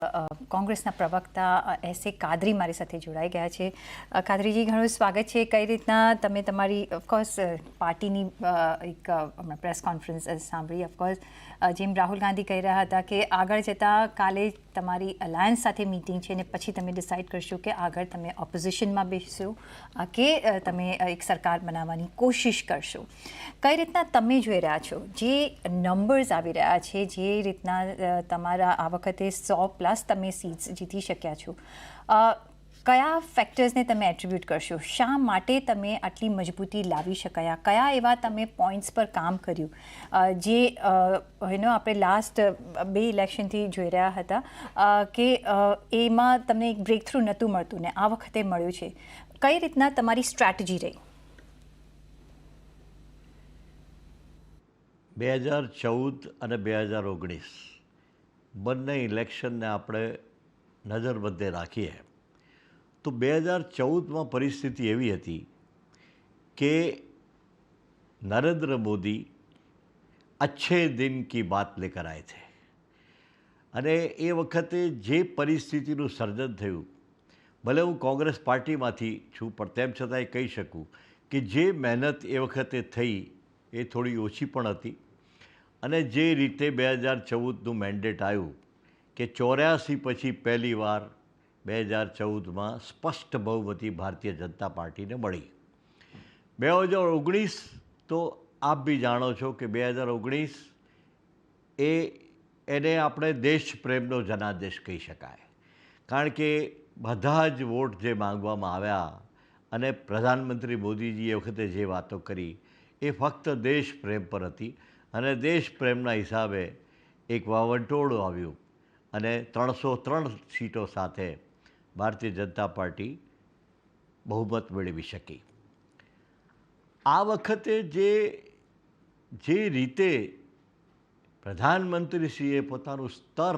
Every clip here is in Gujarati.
કોંગ્રેસના પ્રવક્તા એસ.એ. કાદરી મારી સાથે જોડાઈ ગયા છે. કાદરીજી, ઘણું સ્વાગત છે. કઈ રીતના તમે તમારી ઓફકોર્સ પાર્ટીની એક હમણાં પ્રેસ કોન્ફરન્સ સાંભળી. ઓફકોર્સ જેમ રાહુલ ગાંધી કહી રહ્યા હતા કે આગળ જતાં કાલે તમારી અલાયન્સ સાથે મીટિંગ છે ને પછી તમે ડિસાઇડ કરશો કે આગળ તમે ઓપોઝિશનમાં બેસશો કે તમે એક સરકાર બનાવવાની કોશિશ કરશો. કઈ રીતના તમે જોઈ રહ્યા છો જે નંબર્સ આવી રહ્યા છે, જે રીતના તમારા આ વખતે 100+ તમે સીટ્સ જીતી શક્યા છો, કયા ફેક્ટર્સને તમે એટ્રીબ્યુટ કરશો? શા માટે તમે આટલી મજબૂતી લાવી શકાયા? કયા એવા તમે પોઈન્ટ્સ પર કામ કર્યું જે આપણે લાસ્ટ 2 ઇલેક્શનથી જોઈ રહ્યા હતા કે એમાં તમને એક બ્રેક થ્રુ નહોતું મળતું ને આ વખતે મળ્યું છે? કઈ રીતના તમારી સ્ટ્રેટેજી રહી? 2014 અને 2019 બંને ઇલેક્શનને આપણે નજરબંધે રાખીએ તો 2014માં પરિસ્થિતિ એવી હતી કે નરેન્દ્ર મોદી અચ્છે દિન કી બાત લેકર આએ થે અને એ વખતે જે પરિસ્થિતિનું સર્જન થયું, ભલે હું કોંગ્રેસ પાર્ટીમાંથી છું પણ તેમ છતાંય કહી શકું કે જે મહેનત એ વખતે થઈ એ થોડી ઓછી પણ હતી. અને જે રીતે 2014નું મેન્ડેટ આવ્યું કે 84 પછી પહેલીવાર 2014માં સ્પષ્ટ બહુમતી ભારતીય જનતા પાર્ટીને મળી. 2019 તો આપ બી જાણો છો કે 2019 એને આપણે દેશપ્રેમનો જનાદેશ કહી શકાય, કારણ કે બધા જ વોટ જે માંગવામાં આવ્યા અને પ્રધાનમંત્રી મોદીજી એ વખતે જે વાતો કરી એ ફક્ત દેશપ્રેમ પર હતી અને દેશપ્રેમના હિસાબે એક વાવંટોળ આવ્યું અને 303 સીટો સાથે ભારતીય જનતા પાર્ટી બહુમત મેળવી શકી. આ વખતે જે રીતે પ્રધાનમંત્રીશ્રીએ પોતાનું સ્તર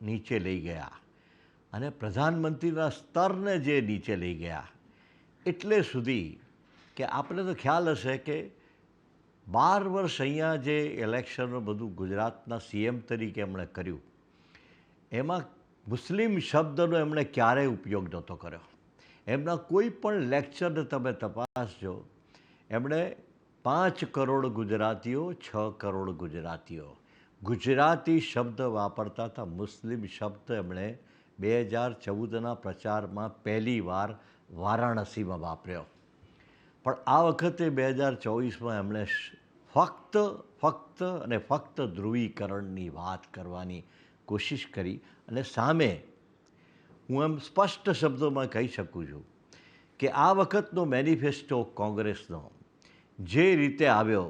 નીચે લઈ ગયા અને પ્રધાનમંત્રીના સ્તરને જે નીચે લઈ ગયા એટલે સુધી કે આપણે તો ખ્યાલ હશે કે 12 વર્ષ અહીંયા જે ઇલેક્શનનું બધું ગુજરાતના સીએમ તરીકે એમણે કર્યું એમાં મુસ્લિમ શબ્દનો એમણે ક્યારેય ઉપયોગ નહોતો કર્યો. એમના કોઈ પણ લેક્ચરને તમે તપાસજો, એમણે 5 કરોડ ગુજરાતીઓ, 6 કરોડ ગુજરાતીઓ, ગુજરાતી શબ્દ વાપરતા હતા. મુસ્લિમ શબ્દ એમણે 2014ના પ્રચારમાં પહેલીવાર વારાણસીમાં વાપર્યો. પણ આ વખતે 2024માં એમણે ફક્ત ધ્રુવીકરણની વાત કરવાની કોશિશ કરી અને સામે હું એમ સ્પષ્ટ શબ્દોમાં કહી શકું છું કે આ વખતનો મેનિફેસ્ટો કોંગ્રેસનો જે રીતે આવ્યો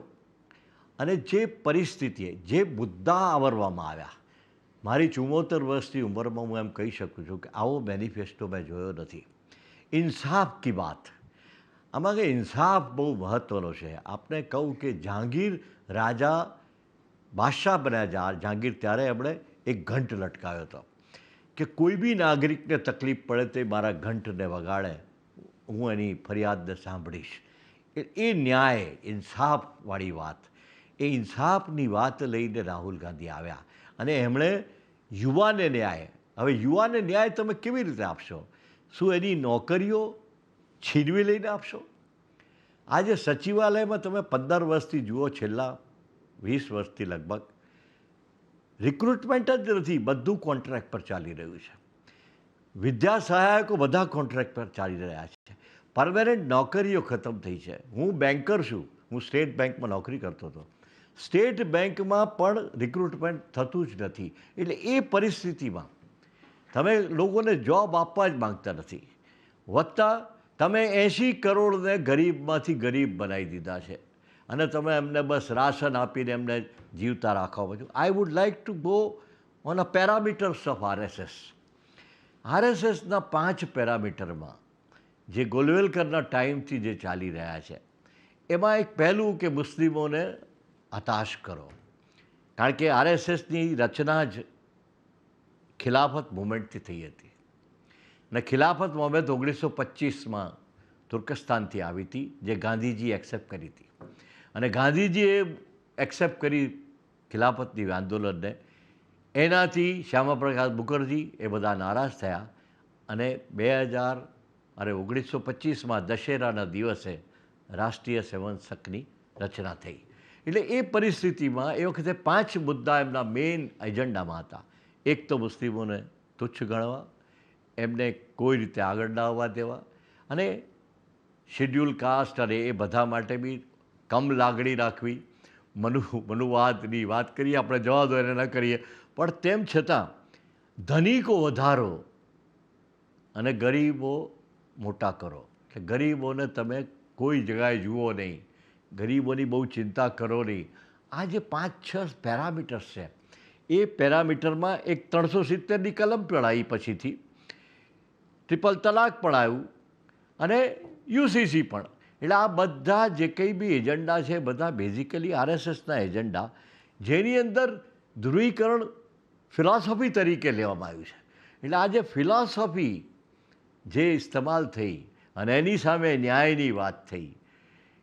અને જે પરિસ્થિતિએ જે મુદ્દા આવરવામાં આવ્યા, મારી 74 વર્ષની ઉંમરમાં હું એમ કહી શકું છું કે આવો મેનિફેસ્ટો મેં જોયો નથી. ઇન્સાફ કી વાત, આમાં કે ઇન્સાફ બહુ મહત્ત્વનો છે. આપણે કહું કે જહાંગીર રાજા બાદશાહ બન્યા, જહાંગીર ત્યારે એમણે એક ઘંટ લટકાવ્યો હતો કે કોઈ બી નાગરિકને તકલીફ પડે તે મારા ઘંટને વગાડે, હું એની ફરિયાદને સાંભળીશ. એ ન્યાય, ઇન્સાફવાળી વાત, એ ઇન્સાફની વાત લઈને રાહુલ ગાંધી આવ્યા અને એમણે યુવાને ન્યાય. હવે યુવાને ન્યાય તમે કેવી રીતે આપશો? શું એની નોકરીઓ છીનવી લઈને આપશો? આજે સચિવાલયમાં તમે 15 વર્ષથી જુઓ, છેલ્લા 20 વર્ષથી લગભગ રિક્રુટમેન્ટ જ નથી, બધું કોન્ટ્રાક્ટ પર ચાલી રહ્યું છે. વિદ્યા સહાયકો બધા કોન્ટ્રાક્ટ પર ચાલી રહ્યા છે. પરમેનન્ટ નોકરીઓ ખતમ થઈ છે. હું બેન્કર છું, હું સ્ટેટ બેંકમાં નોકરી કરતો હતો. સ્ટેટ બેંકમાં પણ રિક્રુટમેન્ટ થતું જ નથી. એટલે એ પરિસ્થિતિમાં તમે લોકોને જોબ આપવા જ માગતા નથી. વત્તા તમે 80 કરોડને ગરીબમાંથી ગરીબ બનાવી દીધા છે અને તમે એમને બસ રાશન આપીને એમને જીવતા રાખવા બાજુ. I would like to go on a parameters of RSS. આરએસએસના 5 પેરામીટરમાં જે ગોલવેલકરના ટાઈમથી જે ચાલી રહ્યા છે એમાં એક પહેલું કે મુસ્લિમોને હતાશ કરો, કારણ કે આરએસએસની રચના જ ખિલાફત મુવમેન્ટથી થઈ હતી અને ખિલાફત મુવમેન્ટ 1925માં તુર્કસ્તાનથી આવી હતી, જે ગાંધીજીએ એક્સેપ્ટ કરી હતી અને ગાંધીજીએ એક્સેપ્ટ કરી ખિલાફતની આંદોલનને એનાથી શ્યામાપ્રસાદ મુખર્જી એ બધા નારાજ થયા અને 1925માં દશેરાના દિવસે રાષ્ટ્રીય સેવનસખની રચના થઈ. એટલે એ પરિસ્થિતિમાં એ વખતે 5 મુદ્દા એમના મેઇન એજન્ડામાં હતા. એક તો મુસ્લિમોને તુચ્છ ગણવા, એમને કોઈ રીતે આગળ ના આવવા દેવા, અને શેડ્યુલ કાસ્ટ અને એ બધા માટે બી કમ લાગણી રાખવી. મનુવાદની વાત કરીએ આપણે, જવા દો એને ન કરીએ, પણ તેમ છતાં ધનિકો વધારો અને ગરીબો મોટા કરો. કે ગરીબોને તમે કોઈ જગ્યાએ જુઓ નહીં, ગરીબોની બહુ ચિંતા કરો નહીં. આ જે 5-6 પેરામીટર્સ છે, એ પેરામીટરમાં એક 370ની કલમ પણ આવી, પછીથી ટ્રિપલ તલાક પણ આવ્યું અને યુસીસી પણ. એટલે આ બધા જે કંઈ બી એજન્ડા છે, બધા બેઝિકલી આરએસએસના એજન્ડા, જેની અંદર ધ્રુવીકરણ ફિલોસોફી તરીકે લેવામાં આવ્યું છે. એટલે આ જે ફિલોસોફી જે ઇસ્તેમાલ થઈ અને એની સામે ન્યાયની વાત થઈ,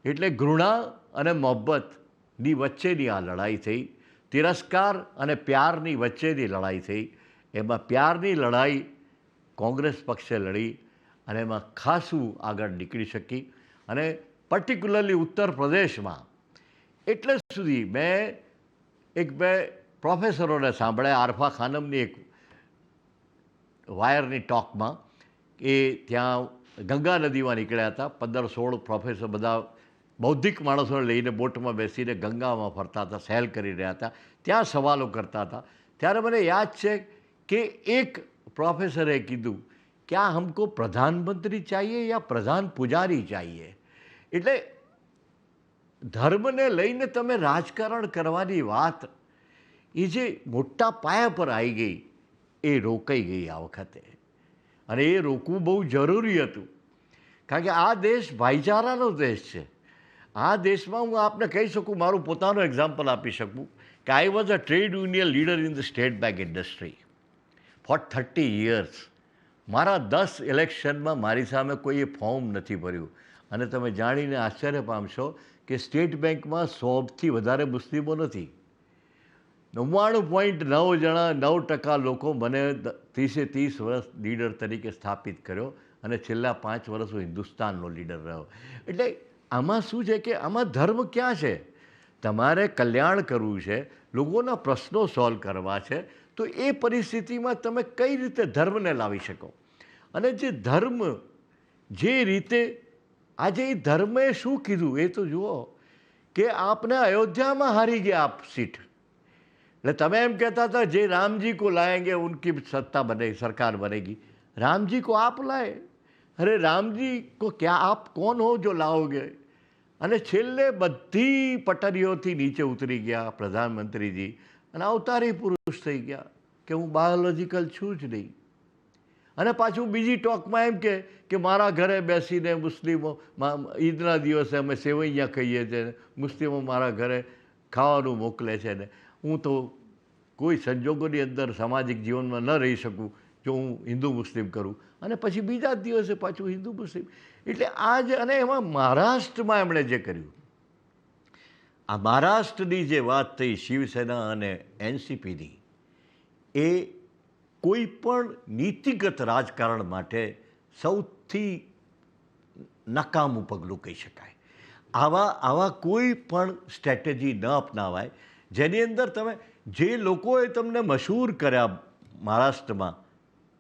એટલે ઘૃણા અને મોહબ્બતની વચ્ચેની આ લડાઈ થઈ, તિરસ્કાર અને પ્યારની વચ્ચેની લડાઈ થઈ. એમાં પ્યારની લડાઈ કોંગ્રેસ પક્ષે લડી અને એમાં ખાસું આગળ નીકળી શકી. અને પર્ટિક્યુલરલી ઉત્તર પ્રદેશમાં એટલે સુધી મેં બે પ્રોફેસરોને સાંભળ્યા, આરફા ખાનમની એક વાયરની ટોકમાં, એ ત્યાં ગંગા નદીમાં નીકળ્યા હતા. 15-16 પ્રોફેસર બધા બૌદ્ધિક માણસોને લઈને બોટમાં બેસીને ગંગામાં ફરતા હતા, સહેલ કરી રહ્યા હતા, ત્યાં સવાલો કરતા હતા. ત્યારે મને યાદ છે કે એક પ્રોફેસરે કીધું કે આ હમકો પ્રધાનમંત્રી ચાહીએ યા પ્રધાન પુજારી ચાહીએ. એટલે ધર્મને લઈને તમે રાજકારણ કરવાની વાત એ જે મોટા પાયા પર આવી ગઈ, એ રોકાઈ ગઈ આ વખતે. અને એ રોકવું બહુ જરૂરી હતું, કારણ કે આ દેશ ભાઈચારાનો દેશ છે. આ દેશમાં હું આપને કહી શકું, મારું પોતાનું એક્ઝામ્પલ આપી શકું કે I was a trade union leader in the State Bank industry for 30 years. મારા 10 ઇલેક્શનમાં મારી સામે કોઈએ ફોર્મ નથી ભર્યું. અને તમે જાણીને આશ્ચર્ય પામશો કે સ્ટેટ બેંકમાં 100થી વધારે મુસ્લિમો નથી. 99.9% લોકો મને 30 વર્ષ લીડર તરીકે સ્થાપિત કર્યો, અને છેલ્લા 5 વર્ષ હું હિન્દુસ્તાનનો લીડર રહ્યો. એટલે આમાં શું છે કે આમાં ધર્મ ક્યાં છે? તમારે કલ્યાણ કરવું છે, લોકોના પ્રશ્નો સોલ્વ કરવા છે, તો એ પરિસ્થિતિમાં તમે કઈ રીતે ધર્મને લાવી શકો? અને જે ધર્મ જે રીતે આજે એ ધર્મે શું કીધું એ તો જુઓ કે આપને અયોધ્યામાં હારી ગયા આપ સીટ. એટલે તમે એમ કહેતા હતા જે રામજી को लाएंगे उनकी सत्ता बनेगी, सरकार बनेगी. रामजी को आप लाए? अरे रामजी को क्या आप कौन हो जो लाओगे? અને છેલ્લે બધી પટરીઓથી નીચે ઉતરી ગયા પ્રધાનમંત્રીજી અને અવતારી પુરુષ થઈ ગયા કે હું બાયોલોજિકલ છું જ નહીં. અને પાછું બીજી ટોકમાં એમ કે મારા ઘરે બેસીને મુસ્લિમો ઈદના દિવસે અમે સેવૈયા ખાઈએ છીએ, મુસ્લિમો મારા ઘરે ખાવાનું મોકલે છે ને હું તો કોઈ સંજોગોની અંદર સામાજિક જીવનમાં ન રહી શકું જો હું હિન્દુ મુસ્લિમ કરું. અને પછી બીજા જ દિવસે પાછું હિન્દુ મુસ્લિમ. એટલે આ જ, અને એમાં મહારાષ્ટ્રમાં એમણે જે કર્યું, આ મહારાષ્ટ્રની જે વાત થઈ શિવસેના અને એનસીપીની, એ કોઈ પણ નીતિગત રાજકારણ માટે સૌથી નકામું પગલું કહી શકાય. આવા કોઈ પણ સ્ટ્રેટેજી ન અપનાવાય જેની અંદર તમે જે લોકોએ તમને મશહૂર કર્યા મહારાષ્ટ્રમાં,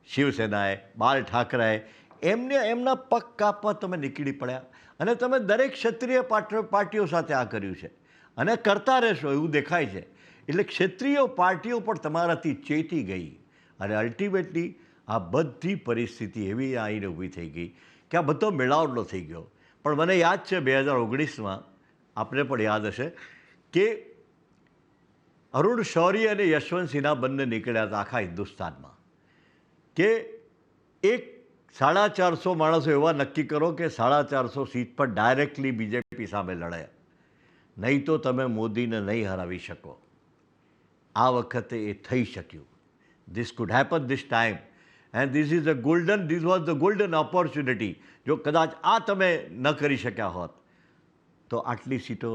શિવસેનાએ, બાલ ઠાકરેએ, એમના પગ કાપવા તમે નીકળી પડ્યા. અને તમે દરેક ક્ષત્રિય પાર્ટીઓ સાથે આ કર્યું છે અને કરતા રહેશો એવું દેખાય છે. એટલે ક્ષત્રિય પાર્ટીઓ પણ તમારાથી ચેતી ગઈ અને અલ્ટિમેટલી આ બધી પરિસ્થિતિ એવી આવીને ઊભી થઈ ગઈ કે આ બધો મેળાવડો થઈ ગયો. પણ મને યાદ છે 2019માં, આપને પણ યાદ હશે કે અરુણ શૌરી અને યશવંત સિન્હા બંને નીકળ્યા હતા આખા હિન્દુસ્તાનમાં કે 450 માણસો એવા નક્કી કરો કે 450 સીટ પર ડાયરેક્ટલી બીજેપી સામે લડે, નહીં તો તમે મોદીને નહીં હરાવી શકો. આ વખતે એ થઈ શક્યું. This food happen this time and this was the golden opportunity. જો કદાચ આ તમે ન કરી શક્યા હોત તો આટલી સીટો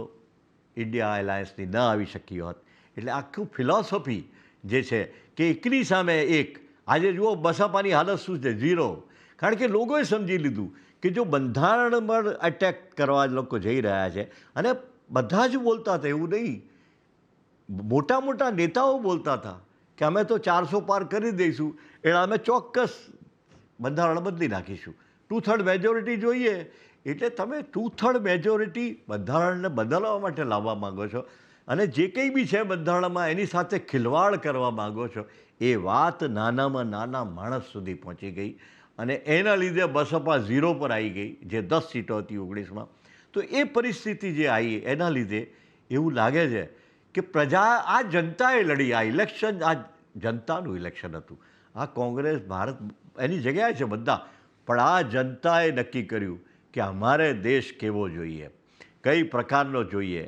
ઇન્ડિયા એલાયન્સની ન આવી શકી હોત. એટલે આખું ફિલોસોફી જે છે કે એકની સામે એક. આજે જુઓ બસપાની હાલત શું છે, 0. કારણ કે લોકોએ સમજી લીધું કે જો બંધારણ પર અટેક કરવા લોકો જઈ રહ્યા છે, અને બધા જ બોલતા હતા, એવું નહીં, મોટા મોટા નેતાઓ બોલતા હતા કે અમે તો 400 પાર કરી દઈશું, એટલે અમે ચોક્કસ બંધારણ બદલી નાખીશું, 2/3 મેજોરિટી જોઈએ. એટલે તમે 2/3 મેજોરિટી બંધારણને બદલવા માટે લાવવા માગો છો, અને જે કંઈ બી છે બંધારણમાં એની સાથે ખિલવાડ કરવા માગો છો, એ વાત નાનામાં નાના માણસ સુધી પહોંચી ગઈ, અને એના લીધે બસપા 0 પર આવી ગઈ, જે 10 સીટો હતી 19માં. તો એ પરિસ્થિતિ જે આવી એના લીધે એવું લાગે છે કે આ જનતાએ લડી, આ ઇલેક્શન, આ જનતાનું ઇલેક્શન હતું. આ કોંગ્રેસ ભારત એની જગ્યાએ છે બધા, પણ આ જનતાએ નક્કી કર્યું કે અમારે દેશ કેવો જોઈએ, કઈ પ્રકારનો જોઈએ,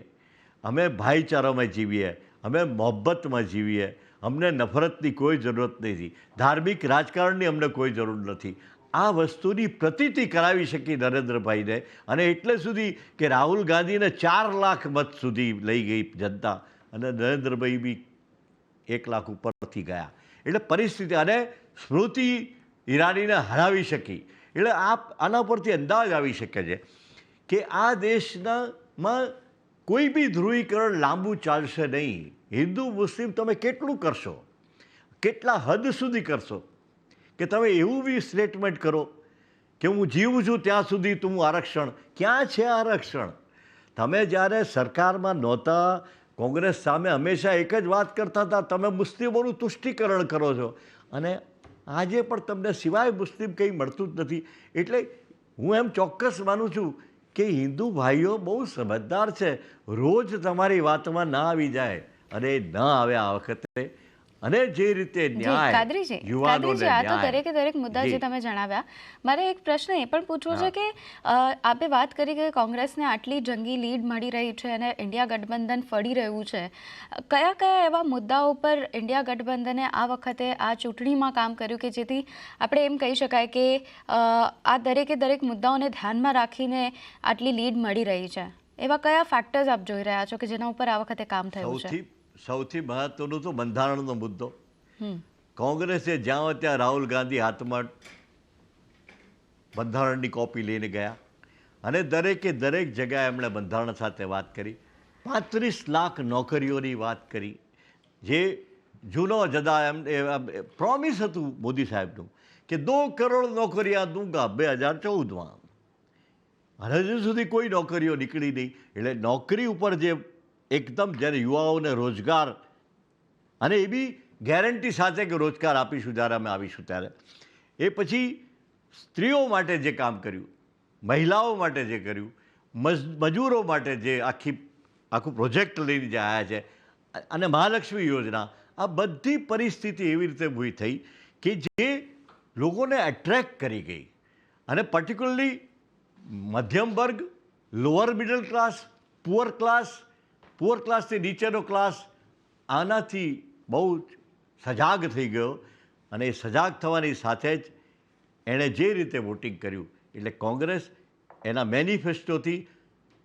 અમે ભાઈચારામાં જીવીએ, અમે મોહબ્બતમાં જીવીએ, અમને નફરતની કોઈ જરૂરત નથી, ધાર્મિક રાજકારણની અમને કોઈ જરૂર નથી. આ વસ્તુની પ્રતીતિ કરાવી શકી નરેન્દ્રભાઈને, અને એટલે સુધી કે રાહુલ ગાંધીને 4 લાખ મત સુધી લઈ ગઈ જનતા, અને નરેન્દ્રભાઈ બી 1 લાખ ઉપરથી ગયા. એટલે પરિસ્થિતિ, અને સ્મૃતિ ઈરાનીને હરાવી શકી. એટલે આના પરથી અંદાજ આવી શકે છે કે આ દેશમાં કોઈ બી ધ્રુવીકરણ લાંબુ ચાલશે નહીં. હિન્દુ મુસ્લિમ તમે કેટલું કરશો, કેટલા હદ સુધી કરશો, કે તમે એવું બી સ્ટેટમેન્ટ કરો કે હું જીવું છું ત્યાં સુધી તું આરક્ષણ. ક્યાં છે આરક્ષણ? તમે જ્યારે સરકારમાં નહોતા, કોંગ્રેસ સામે હંમેશા એક જ વાત કરતા હતા, તમે મુસ્લિમોનું તુષ્ટિકરણ કરો છો, અને આજે પણ તમને સિવાય મુસ્લિમ કંઈ મળતું જ નથી. એટલે હું એમ ચોક્કસ માનું છું કે હિન્દુ ભાઈઓ બહુ સમજદાર છે, રોજ તમારી વાતમાં ના આવી જાય, અને ન આવે આ વખતે. અને જે રીતે ન્યાય, કાદરીજી, આ તો દરેકે દરેક મુદ્દા જે તમે જણાવ્યા, મારે એક પ્રશ્ન એ પણ પૂછવો છે કે આપે વાત કરી કે કોંગ્રેસને આટલી જંગી લીડ મળી રહી છે અને ઇન્ડિયા ગઠબંધન ફળી રહ્યું છે, કયા કયા એવા મુદ્દાઓ પર ઇન્ડિયા ગઠબંધને આ વખતે આ ચૂંટણીમાં કામ કર્યું કે જેથી આપણે એમ કહી શકાય કે આ દરેકે દરેક મુદ્દાઓને ધ્યાનમાં રાખીને આટલી લીડ મળી રહી છે? એવા કયા ફેક્ટર્સ આપ જોઈ રહ્યા છો કે જેના ઉપર આ વખતે કામ થયું છે? સૌથી મહત્વનું તો બંધારણનો મુદ્દો. કોંગ્રેસે જ્યાં ત્યાં રાહુલ ગાંધી હાથમાં બંધારણની કોપી લઈને ગયા, અને દરેકે દરેક જગ્યાએ એમણે બંધારણ સાથે વાત કરી. 35 લાખ નોકરીઓની વાત કરી, જે જૂનો જદા એમ પ્રોમિસ હતું મોદી સાહેબનું કે 2 કરોડ નોકરીયા દૂંગા 2014માં, અને હજુ સુધી કોઈ નોકરીઓ નીકળી નહીં. એટલે નોકરી ઉપર જે એકદમ જ્યારે યુવાઓને રોજગાર, અને એ બી ગેરંટી સાથે કે રોજગાર આપીશું જ્યારે અમે આવીશું ત્યારે. એ પછી સ્ત્રીઓ માટે જે કામ કર્યું, મહિલાઓ માટે જે કર્યું, મજૂરો માટે જે આખું પ્રોજેક્ટ લઈને જે આવ્યા છે, અને મહાલક્ષ્મી યોજના, આ બધી પરિસ્થિતિ એવી રીતે ઊભી થઈ કે જે લોકોને એટ્રેક્ટ કરી ગઈ. અને પર્ટિક્યુલરલી મધ્યમ વર્ગ, લોઅર મિડલ ક્લાસ, પુઅર ક્લાસથી નીચેનો ક્લાસ આનાથી બહુ સજાગ થઈ ગયો, અને એ સજાગ થવાની સાથે જ એણે જે રીતે વોટિંગ કર્યું, એટલે કોંગ્રેસ એના મેનિફેસ્ટોથી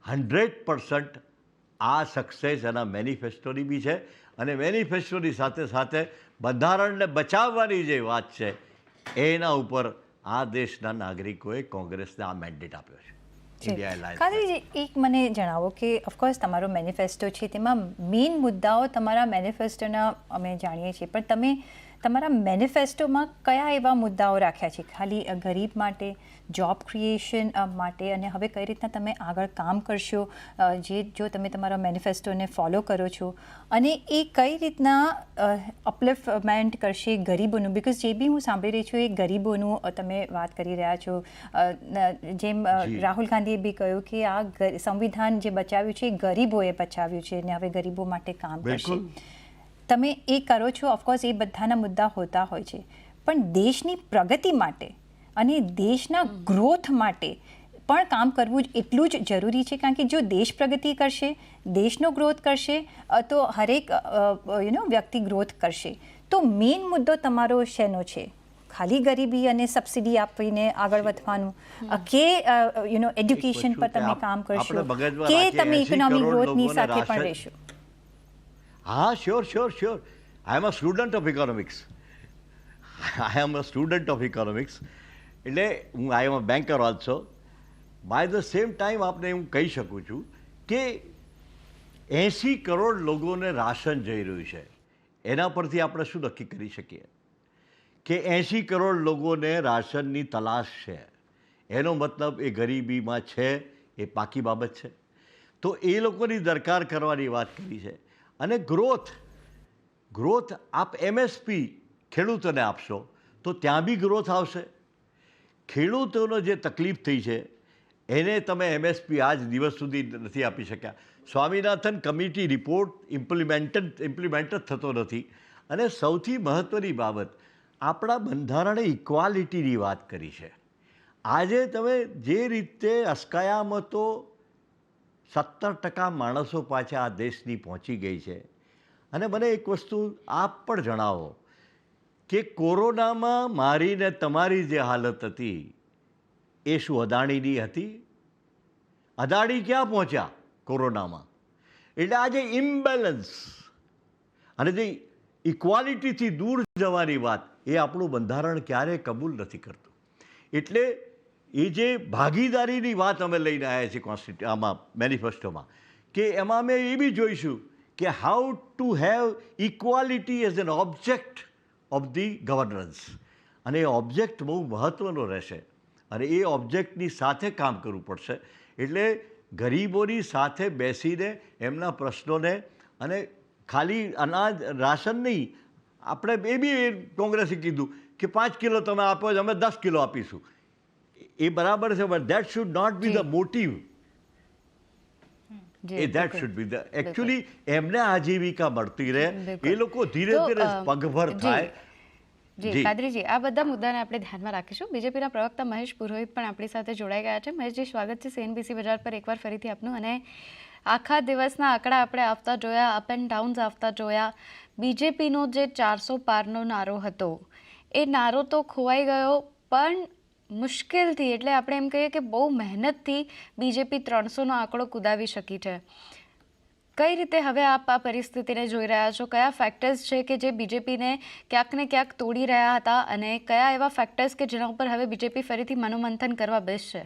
100% આ સક્સેસ એના મેનિફેસ્ટોની બી છે, અને મેનિફેસ્ટોની સાથે સાથે બંધારણને બચાવવાની જે વાત છે એના ઉપર આ દેશના નાગરિકોએ કોંગ્રેસને આ મેન્ડેટ આપ્યો છે. કાદરીજી, એક મને જણાવો કે ઓફકોર્સ તમારો મેનિફેસ્ટો છે, તેમાં મેઇન મુદ્દાઓ તમારા મેનિફેસ્ટોના અમે જાણીએ છીએ, પણ તમે તમારા મેનિફેસ્ટોમાં કયા એવા મુદ્દાઓ રાખ્યા છે? ખાલી ગરીબ માટે, જોબ ક્રિએશન માટે, અને હવે કઈ રીતના તમે આગળ કામ કરશો જો તમે તમારા મેનિફેસ્ટોને ફોલો કરો છો, અને એ કઈ રીતના અપલિફમેન્ટ કરશે ગરીબોનું? બિકોઝ જે બી હું સાંભળી રહી છું એ ગરીબોનું તમે વાત કરી રહ્યા છો. જેમ રાહુલ ગાંધીએ બી કહ્યું કે આ સંવિધાન જે બચાવ્યું છે એ ગરીબોએ બચાવ્યું છે, અને હવે ગરીબો માટે કામ કરશે. તમે એ કરો છો, ઓફકોર્સ એ બધાના મુદ્દા હોતા હોય છે, પણ દેશની પ્રગતિ માટે અને દેશના ગ્રોથ માટે પણ કામ કરવું એટલું જ જરૂરી છે. કારણ કે જો દેશ પ્રગતિ કરશે, દેશનો ગ્રોથ કરશે, તો હરેક વ્યક્તિ ગ્રોથ કરશે. તો મેઇન મુદ્દો તમારો શેનો છે? ખાલી ગરીબી અને સબસિડી આપીને આગળ વધવાનું, કે એડ્યુકેશન પર તમે કામ કરશો, કે તમે ઇકોનોમિક ગ્રોથની સાથે પણ રહેશો? હા, sure. I am a student of economics. I am a student of economics. એટલે હું I am a banker also. By the same time આપને હું કહી શકું છું કે 80 કરોડ લોકોને રાશન જઈ રહ્યું છે. એના પરથી આપણે શું નક્કી કરી શકીએ કે 80 કરોડ લોકોને રાશનની તલાશ છે. એનો મતલબ એ ગરીબીમાં છે, એ પાકી બાબત છે. તો એ લોકોની દરકાર કરવાની વાત કરી છે. અને ગ્રોથ આપ MSP ખેડૂતોને આપશો તો ત્યાં બી ગ્રોથ આવશે. ખેડૂતોનો જે તકલીફ થઈ છે એને તમે MSP આજ દિવસ સુધી નથી આપી શક્યા. સ્વામિનાથન કમિટી રિપોર્ટ ઇમ્પ્લિમેન્ટ જ થતો નથી. અને સૌથી મહત્ત્વની બાબત, આપણા બંધારણે ઇક્વાલિટીની વાત કરી છે. આજે તમે જે રીતે અસ્કયામતો 70% માણસો પાછા આ દેશની પહોંચી ગઈ છે. અને મને એક વસ્તુ આપ પણ જણાવો કે કોરોનામાં મારી ને તમારી જે હાલત હતી એ શું અદાણીની હતી? અદાણી ક્યાં પહોંચ્યા કોરોનામાં? એટલે આજે ઇમ્બેલેન્સ અને જે ઇક્વાલિટીથી દૂર જવાની વાત એ આપણું બંધારણ ક્યારેય કબૂલ નથી કરતું. એટલે એ જે ભાગીદારીની વાત અમે લઈને આવ્યા છીએ આમાં મેનિફેસ્ટોમાં, કે એમાં અમે એ બી જોઈશું કે how to have equality as an object of the governance. અને એ ઓબ્જેક્ટ બહુ મહત્ત્વનો રહેશે અને એ ઓબ્જેક્ટની સાથે કામ કરવું પડશે. એટલે ગરીબોની સાથે બેસીને એમના પ્રશ્નોને, અને ખાલી અનાજ રાશન નહીં, આપણે એ બી કોંગ્રેસે કીધું કે 5 કિલો તમે આપો અમે 10 કિલો આપીશું. એ બરાબર છે, but that should not be the motive. That should be the actually એમને આજીવિકા મળતી રહે, એ લોકો ધીરે ધીરે પગભર થાય. જી કાદરીજી, આ બધા મુદ્દાને આપણે ધ્યાનમાં રાખીશું. બીજેપીના પ્રવક્તા મહેશ પુરોહિત પણ આપણી સાથે જોડાઈ ગયા છે. મહેશજી, સ્વાગત છે CNBC બજાર પર એકવાર ફરીથી આપનું. અને આખા દિવસના આંકડા આપણે આવતા જોયા, અપ એન્ડ ડાઉન્સ આવતા જોયા. બીજેપીનો જે 400 પારનો નારો હતો એ નારો તો ખોવાઈ ગયો, પણ મુશ્કેલથી, એટલે આપણે એમ કહીએ કે બહુ મહેનતથી બીજેપી 300નો આંકડો કુદાવી શકી છે. કઈ રીતે હવે આપ આ પરિસ્થિતિને જોઈ રહ્યા છો? કયા ફેક્ટર્સ છે કે જે બીજેપીને ક્યાંક ને ક્યાંક તોડી રહ્યા હતા, અને કયા એવા ફેક્ટર્સ કે જેના ઉપર હવે બીજેપી ફરીથી મનોમંથન કરવા બેસશે?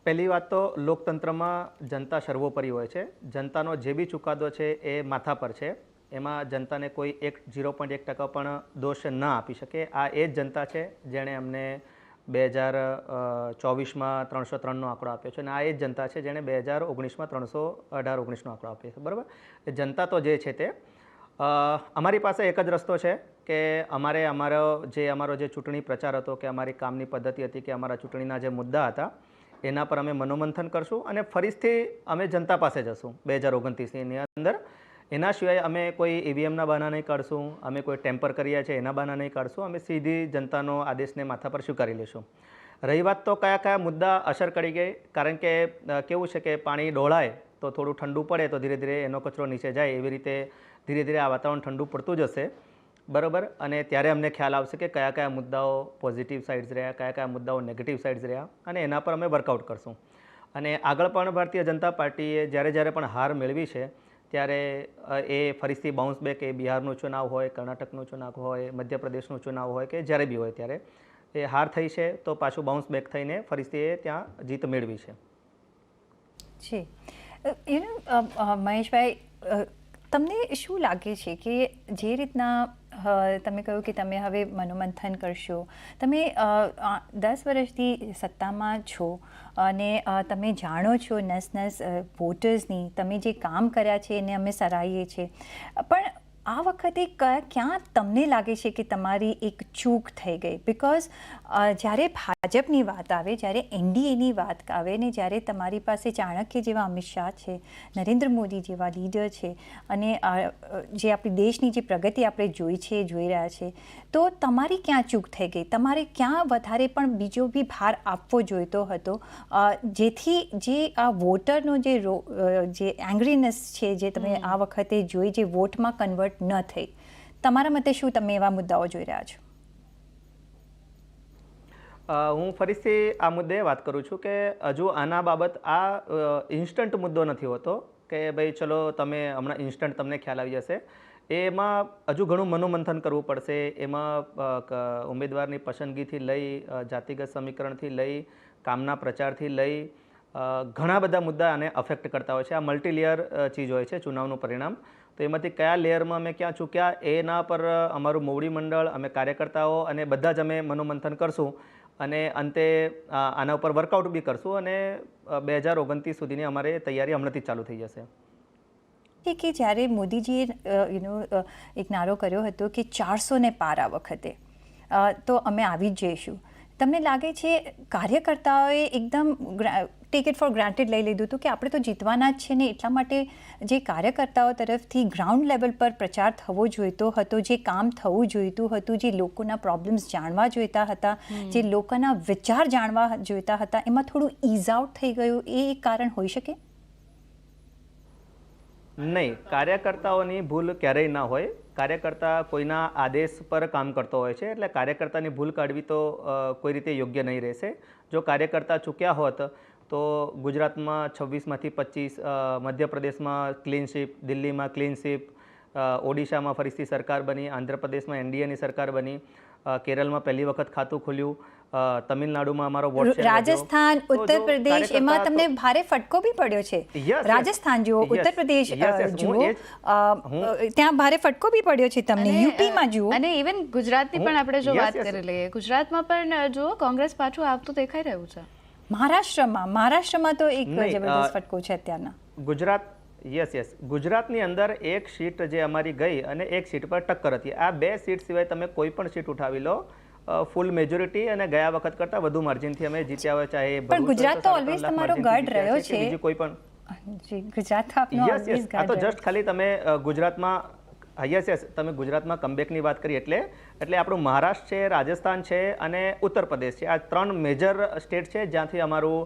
પહેલી વાત તો લોકતંત્રમાં જનતા સર્વોપરી હોય છે. જનતાનો જે બી ચુકાદો છે એ માથા પર છે. એમાં જનતાને કોઈ 0.1% પણ દોષ ન આપી શકે. આ એ જ જનતા છે જેણે અમને 2024માં 303નો આંકડો આપ્યો છે, અને આ એ જ જનતા છે જેણે 2019માં 318-19નો આંકડો આપ્યો છે. બરાબર? એ જનતા તો જે છે તે, અમારી પાસે એક જ રસ્તો છે કે અમારો જે ચૂંટણી પ્રચાર હતો, કે અમારી કામની પદ્ધતિ હતી, કે અમારા ચૂંટણીના જે મુદ્દા હતા એના પર અમે મનોમંથન કરશું અને ફરીથી અમે જનતા પાસે જશું 2029ની અંદર. એના સિવાય અમે કોઈ EVMના બહાના નહીં કાઢશું, અમે કોઈ ટેમ્પર કર્યા છે એના બહાના નહીં કાઢશું. અમે સીધી જનતાનો આદેશને માથા પર સ્વીકારી લઈશું. રહી વાત તો કયા મુદ્દા અસર કરી ગઈ, કારણ કે કેવું છે કે પાણી ડોળાય તો થોડું ઠંડુ પડે તો ધીરે ધીરે એનો કચરો નીચે જાય, એવી રીતે ધીરે ધીરે આ વાતાવરણ ઠંડુ પડતું જ હશે. બરાબર? અને ત્યારે અમને ખ્યાલ આવશે કે કયા મુદ્દાઓ પોઝિટિવ સાઇડ્સ રહ્યા, કયા મુદ્દાઓ નેગેટિવ સાઇડ્સ રહ્યા, અને એના પર અમે વર્કઆઉટ કરશું. અને આગળ પણ ભારતીય જનતા પાર્ટીએ જ્યારે પણ હાર મેળવી છે ત્યારે એ ફરીથી બાઉન્સ બેક, એ બિહારનું ચુનાવ હોય, કર્ણાટકનું ચુનાવ હોય, મધ્યપ્રદેશનું ચુનાવ હોય, કે જ્યારે બી હોય ત્યારે એ હાર થઈ છે તો પાછું બાઉન્સ બેક થઈને ફરીથી એ ત્યાં જીત મેળવી છે. જી, મહેશભાઈ, તમને શું લાગે છે કે જે રીતના તમે કહ્યું કે તમે હવે મનોમંથન કરશો, તમે 10 વર્ષથી સત્તામાં છો અને તમે જાણો છો નસ વોટર્સની, તમે જે કામ કર્યા છે એને અમે સરાહીએ છીએ, પણ આ વખતે ક્યાં તમને લાગે છે કે તમારી એક ચૂક થઈ ગઈ? બિકોઝ જ્યારે ભાજપની વાત આવે, જ્યારે NDAની વાત આવે, ને જ્યારે તમારી પાસે ચાણક્ય જેવા અમિત શાહ છે, નરેન્દ્ર મોદી જેવા લીડર છે, અને જે આપણી દેશની જે પ્રગતિ આપણે જોઈ રહ્યા છે, તો તમારી ક્યાં ચૂક થઈ ગઈ? તમારે ક્યાં વધારે પણ બીજો બી ભાર આપવો જોઈતો હતો, જેથી જે આ વોટરનો જે એંગ્રીનેસ છે, જે તમે આ વખતે જોઈ, જે વોટમાં કન્વર્ટ ન થઈ, તમારા મતે શું તમે એવા મુદ્દાઓ જોઈ રહ્યા છો? હું ફરીથી આ મુદ્દે વાત કરું છું કે હજુ આના બાબત આ ઇન્સ્ટન્ટ મુદ્દો નથી હોતો કે ભાઈ ચલો તમે હમણાં ઇન્સ્ટન્ટ તમને ખ્યાલ આવી જશે. એમાં હજુ ઘણું મનોમંથન કરવું પડશે. એમાં ઉમેદવારની પસંદગીથી લઈ જાતિગત સમીકરણથી લઈ કામના પ્રચારથી લઈ ઘણા બધા મુદ્દા આને અફેક્ટ કરતા હોય છે. આ મલ્ટીલેયર ચીજ હોય છે ચુનાવનું પરિણામ. તો એમાંથી કયા લેયરમાં અમે ક્યાં ચૂક્યા એના પર અમારું મોવડી મંડળ, અમે કાર્યકર્તાઓ અને બધા જ અમે મનોમંથન કરશું અને અંતે આના ઉપર વર્કઆઉટ બી કરશું અને 2029 સુધીની અમારે તૈયારી હમણાંથી જ ચાલુ થઈ જશે. કે જ્યારે મોદીજીએ એક નારો કર્યો હતો કે 400 ને પાર આ વખતે તો અમે આવી જ જઈશું. તમને લાગે છે કાર્યકર્તાઓએ એકદમ ટેક ઇટ ફોર ગ્રાન્ટેડ લઈ લીધું હતું કે આપણે તો જીતવાના જ છે ને, એટલા માટે જે કાર્યકર્તાઓ તરફથી ગ્રાઉન્ડ લેવલ પર પ્રચાર થવો જોઈતો હતો, જે કામ થવું જોઈતું હતું, જે લોકોના પ્રોબ્લેમ્સ જાણવા જોઈતા હતા, જે લોકોના વિચાર જાણવા જોઈતા હતા, એમાં થોડું ઇઝ આઉટ થઈ ગયું, એ એક કારણ હોઈ શકે? નહીં, કાર્યકર્તાઓની ભૂલ ક્યારેય ના હોય. કાર્યકર્તા કોઈના આદેશ પર કામ કરતો હોય છે, એટલે કાર્યકર્તાની ભૂલ કાઢવી તો કોઈ રીતે યોગ્ય નહીં રહેશે. જો કાર્યકર્તા ચૂક્યા હોત તો ગુજરાતમાં 26માંથી 25, મધ્યપ્રદેશમાં ક્લીન સ્વીપ, દિલ્હીમાં ક્લીન સ્વીપ, ઓડિશામાં ફરીથી સરકાર બની, આંધ્રપ્રદેશમાં એનડીએની સરકાર બની, કેરળમાં પહેલી વખત ખાતું ખુલ્યું, તમિલનાડુમાં અમારો વોટ શેર, રાજસ્થાન, ઉત્તર પ્રદેશ, એમાં તમને ભારે ફટકો બી પડ્યો છે. રાજસ્થાન જુઓ, ઉત્તર પ્રદેશ જુઓ, ત્યાં ભારે ફટકો બી પડ્યો છે તમને. યુપીમાં જુઓ, અને ઇવન ગુજરાતની પણ આપણે જો વાત કરી લઈએ, ગુજરાતમાં પણ જુઓ કોંગ્રેસ પાછું આવતું દેખાઈ રહ્યું છે. મહારાષ્ટ્રમાં તો એક જબરદસ્ત ફટકો છે અત્યારના. ગુજરાતની અંદર એક સીટ જે અમારી ગઈ અને એક સીટ પર ટક્કર હતી. આ 2 સીટ સિવાય તમે કોઈ પણ સીટ ઉઠાવી લો, ફૂલ મેજોરિટી અને ગયા વખત કરતા વધુ માર્જિનથી અમે જીત્યા હોય. ચાહે પણ ગુજરાત તો ઓલવેઝ તમારો ગઢ રહ્યો છે. બીજી કોઈ પણ ગુજરાત આપનો ઓલવેઝ ગઢ. આ તો જસ્ટ ખાલી તમે ગુજરાતમાં તમે ગુજરાતમાં કમબેકની વાત કરી એટલે આપણું મહારાષ્ટ્ર છે, રાજસ્થાન છે અને ઉત્તર પ્રદેશ છે. આ 3 મેજર સ્ટેટ છે જ્યાંથી અમારું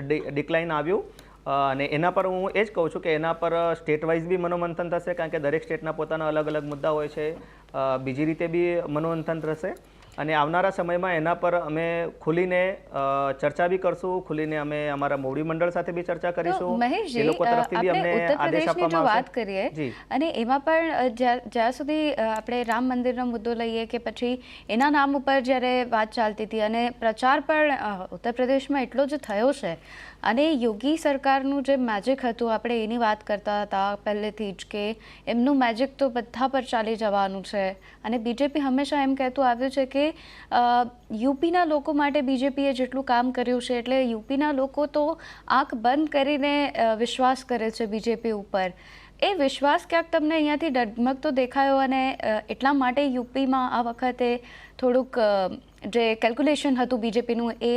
ડિક્લાઇન આવ્યું. અને એના પર હું એ જ કહું છું કે એના પર સ્ટેટ વાઇઝ બી મનોમંથન થશે, કારણ કે દરેક સ્ટેટના પોતાના અલગ અલગ મુદ્દા હોય છે. બીજી રીતે બી મનોમંથન થશે અને આવનારા સમયમાં એના પર અમે ખુલીને ચર્ચા બી કરશું, ખુલીને અમે અમારા મોવડી મંડળ સાથે બી ચર્ચા કરીશું. મહેશજી, આપણે ઉત્તર પ્રદેશની જો વાત કરીએ અને એમાં પણ જ્યાં સુધી આપણે રામ મંદિરનો મુદ્દો લઈએ કે પછી એના નામ ઉપર જ્યારે વાત ચાલતી હતી અને પ્રચાર પણ ઉત્તર પ્રદેશમાં એટલો જ થયો છે અને યોગી સરકારનું જે મેજિક હતું આપણે એની વાત કરતા હતા પહેલેથી જ કે એમનું મેજિક તો બધા પર ચાલી જવાનું છે અને બીજેપી હંમેશા એમ કહેતું આવ્યું છે કે યુપીના લોકો માટે બીજેપીએ જેટલું કામ કર્યું છે એટલે યુપીના લોકો તો આંખ બંધ કરીને વિશ્વાસ કરે છે બીજેપી ઉપર. એ વિશ્વાસ ક્યાંક તમને અહીંયાથી ડગમગતો દેખાયો અને એટલા માટે યુપીમાં આ વખતે થોડુંક જે કેલ્ક્યુલેશન હતું બીજેપીનું એ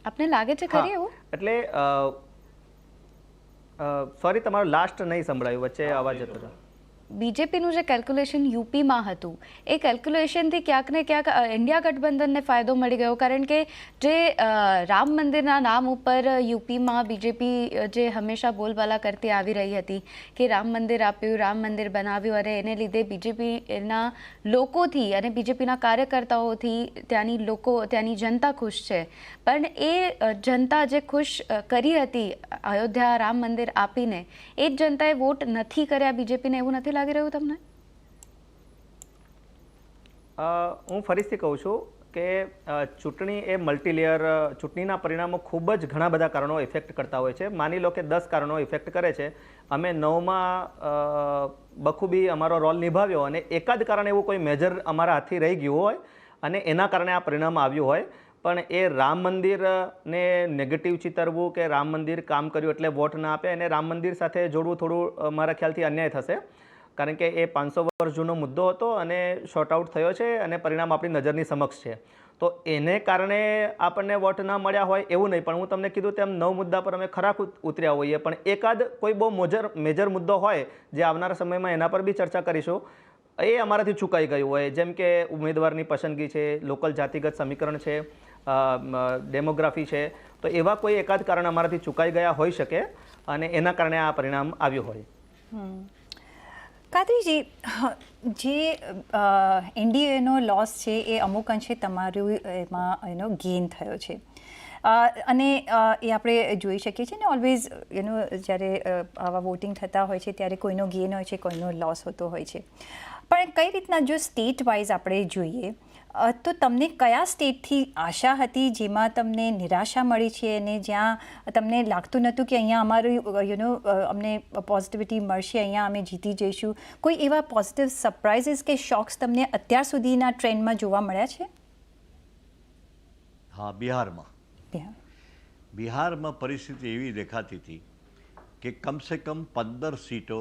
આપને લાગે છે ખરી એવું? એટલે સોરી, તમારો લાસ્ટ નહીં સંભળાયું, વચ્ચે અવાજ જતો હતો. બીજેપીનું જે કેલ્ક્યુલેશન યુપીમાં હતું એ કેલ્ક્યુલેશનથી ક્યાંક ને ક્યાંક ઇન્ડિયા ગઠબંધનને ફાયદો મળી ગયો, કારણ કે જે રામ મંદિરના નામ ઉપર યુપીમાં બીજેપી જે હંમેશા બોલબાલા કરતી આવી રહી હતી કે રામ મંદિર આપ્યું, રામ મંદિર બનાવ્યું અને એને લીધે બીજેપીના લોકોથી અને બીજેપીના કાર્યકર્તાઓથી ત્યાંની જનતા ખુશ છે. પણ એ જનતા જે ખુશ કરી હતી અયોધ્યા રામ મંદિર આપીને, એ જ જનતાએ વોટ નથી કર્યા બીજેપીને, એવું નથી લાગી રહ્યું તમને? હું ફરીથી કહું છું કે ચૂંટણી એ મલ્ટીલેયર, ચૂંટણીના પરિણામો ખૂબ જ ઘણા બધા કારણો ઇફેક્ટ કરતા હોય છે. માની લો કે 10 કારણો ઇફેક્ટ કરે છે, અમે 9માં બખૂબી અમારો રોલ નિભાવ્યો અને એકાદ કારણ એવું કોઈ મેજર અમારા હાથથી રહી ગયું હોય અને એના કારણે આ પરિણામ આવ્યું હોય, પણ એ રામ મંદિરને નેગેટિવ ચિતરવું કે રામ મંદિર કામ કર્યું એટલે વોટ ના આપે, અને રામ મંદિર સાથે જોડવું થોડું મારા ખ્યાલથી અન્યાય થશે, કારણ કે એ 500 વર્ષ જૂનો મુદ્દો હતો અને શોર્ટ આઉટ થયો છે અને પરિણામ આપણી નજરની સમક્ષ છે. તો એને કારણે આપણને વોટ ના મળ્યા હોય એવું નહીં, પણ હું તમને કીધું તેમ 9 મુદ્દા પર અમે ખરા ઉતર્યા હોઈએ, પણ એકાદ કોઈ બહુ મેજર મુદ્દો હોય જે આવનારા સમયમાં એના પર બી ચર્ચા કરીશું, એ અમારાથી ચૂકાઈ ગયું હોય, જેમ કે ઉમેદવારની પસંદગી છે, લોકલ જાતિગત સમીકરણ છે, ડેમોગ્રાફી છે, તો એવા કોઈ એકાદ કારણ અમારાથી ચૂકાઈ ગયા હોઈ શકે અને એના કારણે આ પરિણામ આવ્યું હોય. કાદરીજી, જે એનડીએનો લોસ છે એ અમુક અંશે તમારું એમાં એનો ગેઇન થયો છે. અને એ આપણે જોઈ શકીએ છીએ ને ઓલવેઝ જ્યારે આવા વોટિંગ થતા હોય છે ત્યારે કોઈનો ગેઇન હોય છે, કોઈનો લોસ હોતો હોય છે. પણ કઈ રીતના જો સ્ટેટ વાઇઝ આપણે જોઈએ તો તમને કયા સ્ટેટથી આશા હતી જેમાં તમને નિરાશા મળી છે અને જ્યાં તમને લાગતું નહોતું કે અહીંયા અમારું અમને પોઝિટિવિટી મળશે, અહીંયા અમે જીતી જઈશું? કોઈ એવા પોઝિટિવ સરપ્રાઇઝીસ કે શોક્સ તમને અત્યાર સુધીના ટ્રેન્ડમાં જોવા મળ્યા છે? હા, બિહારમાં પરિસ્થિતિ એવી દેખાતી હતી કે કમસે કમ 15 સીટો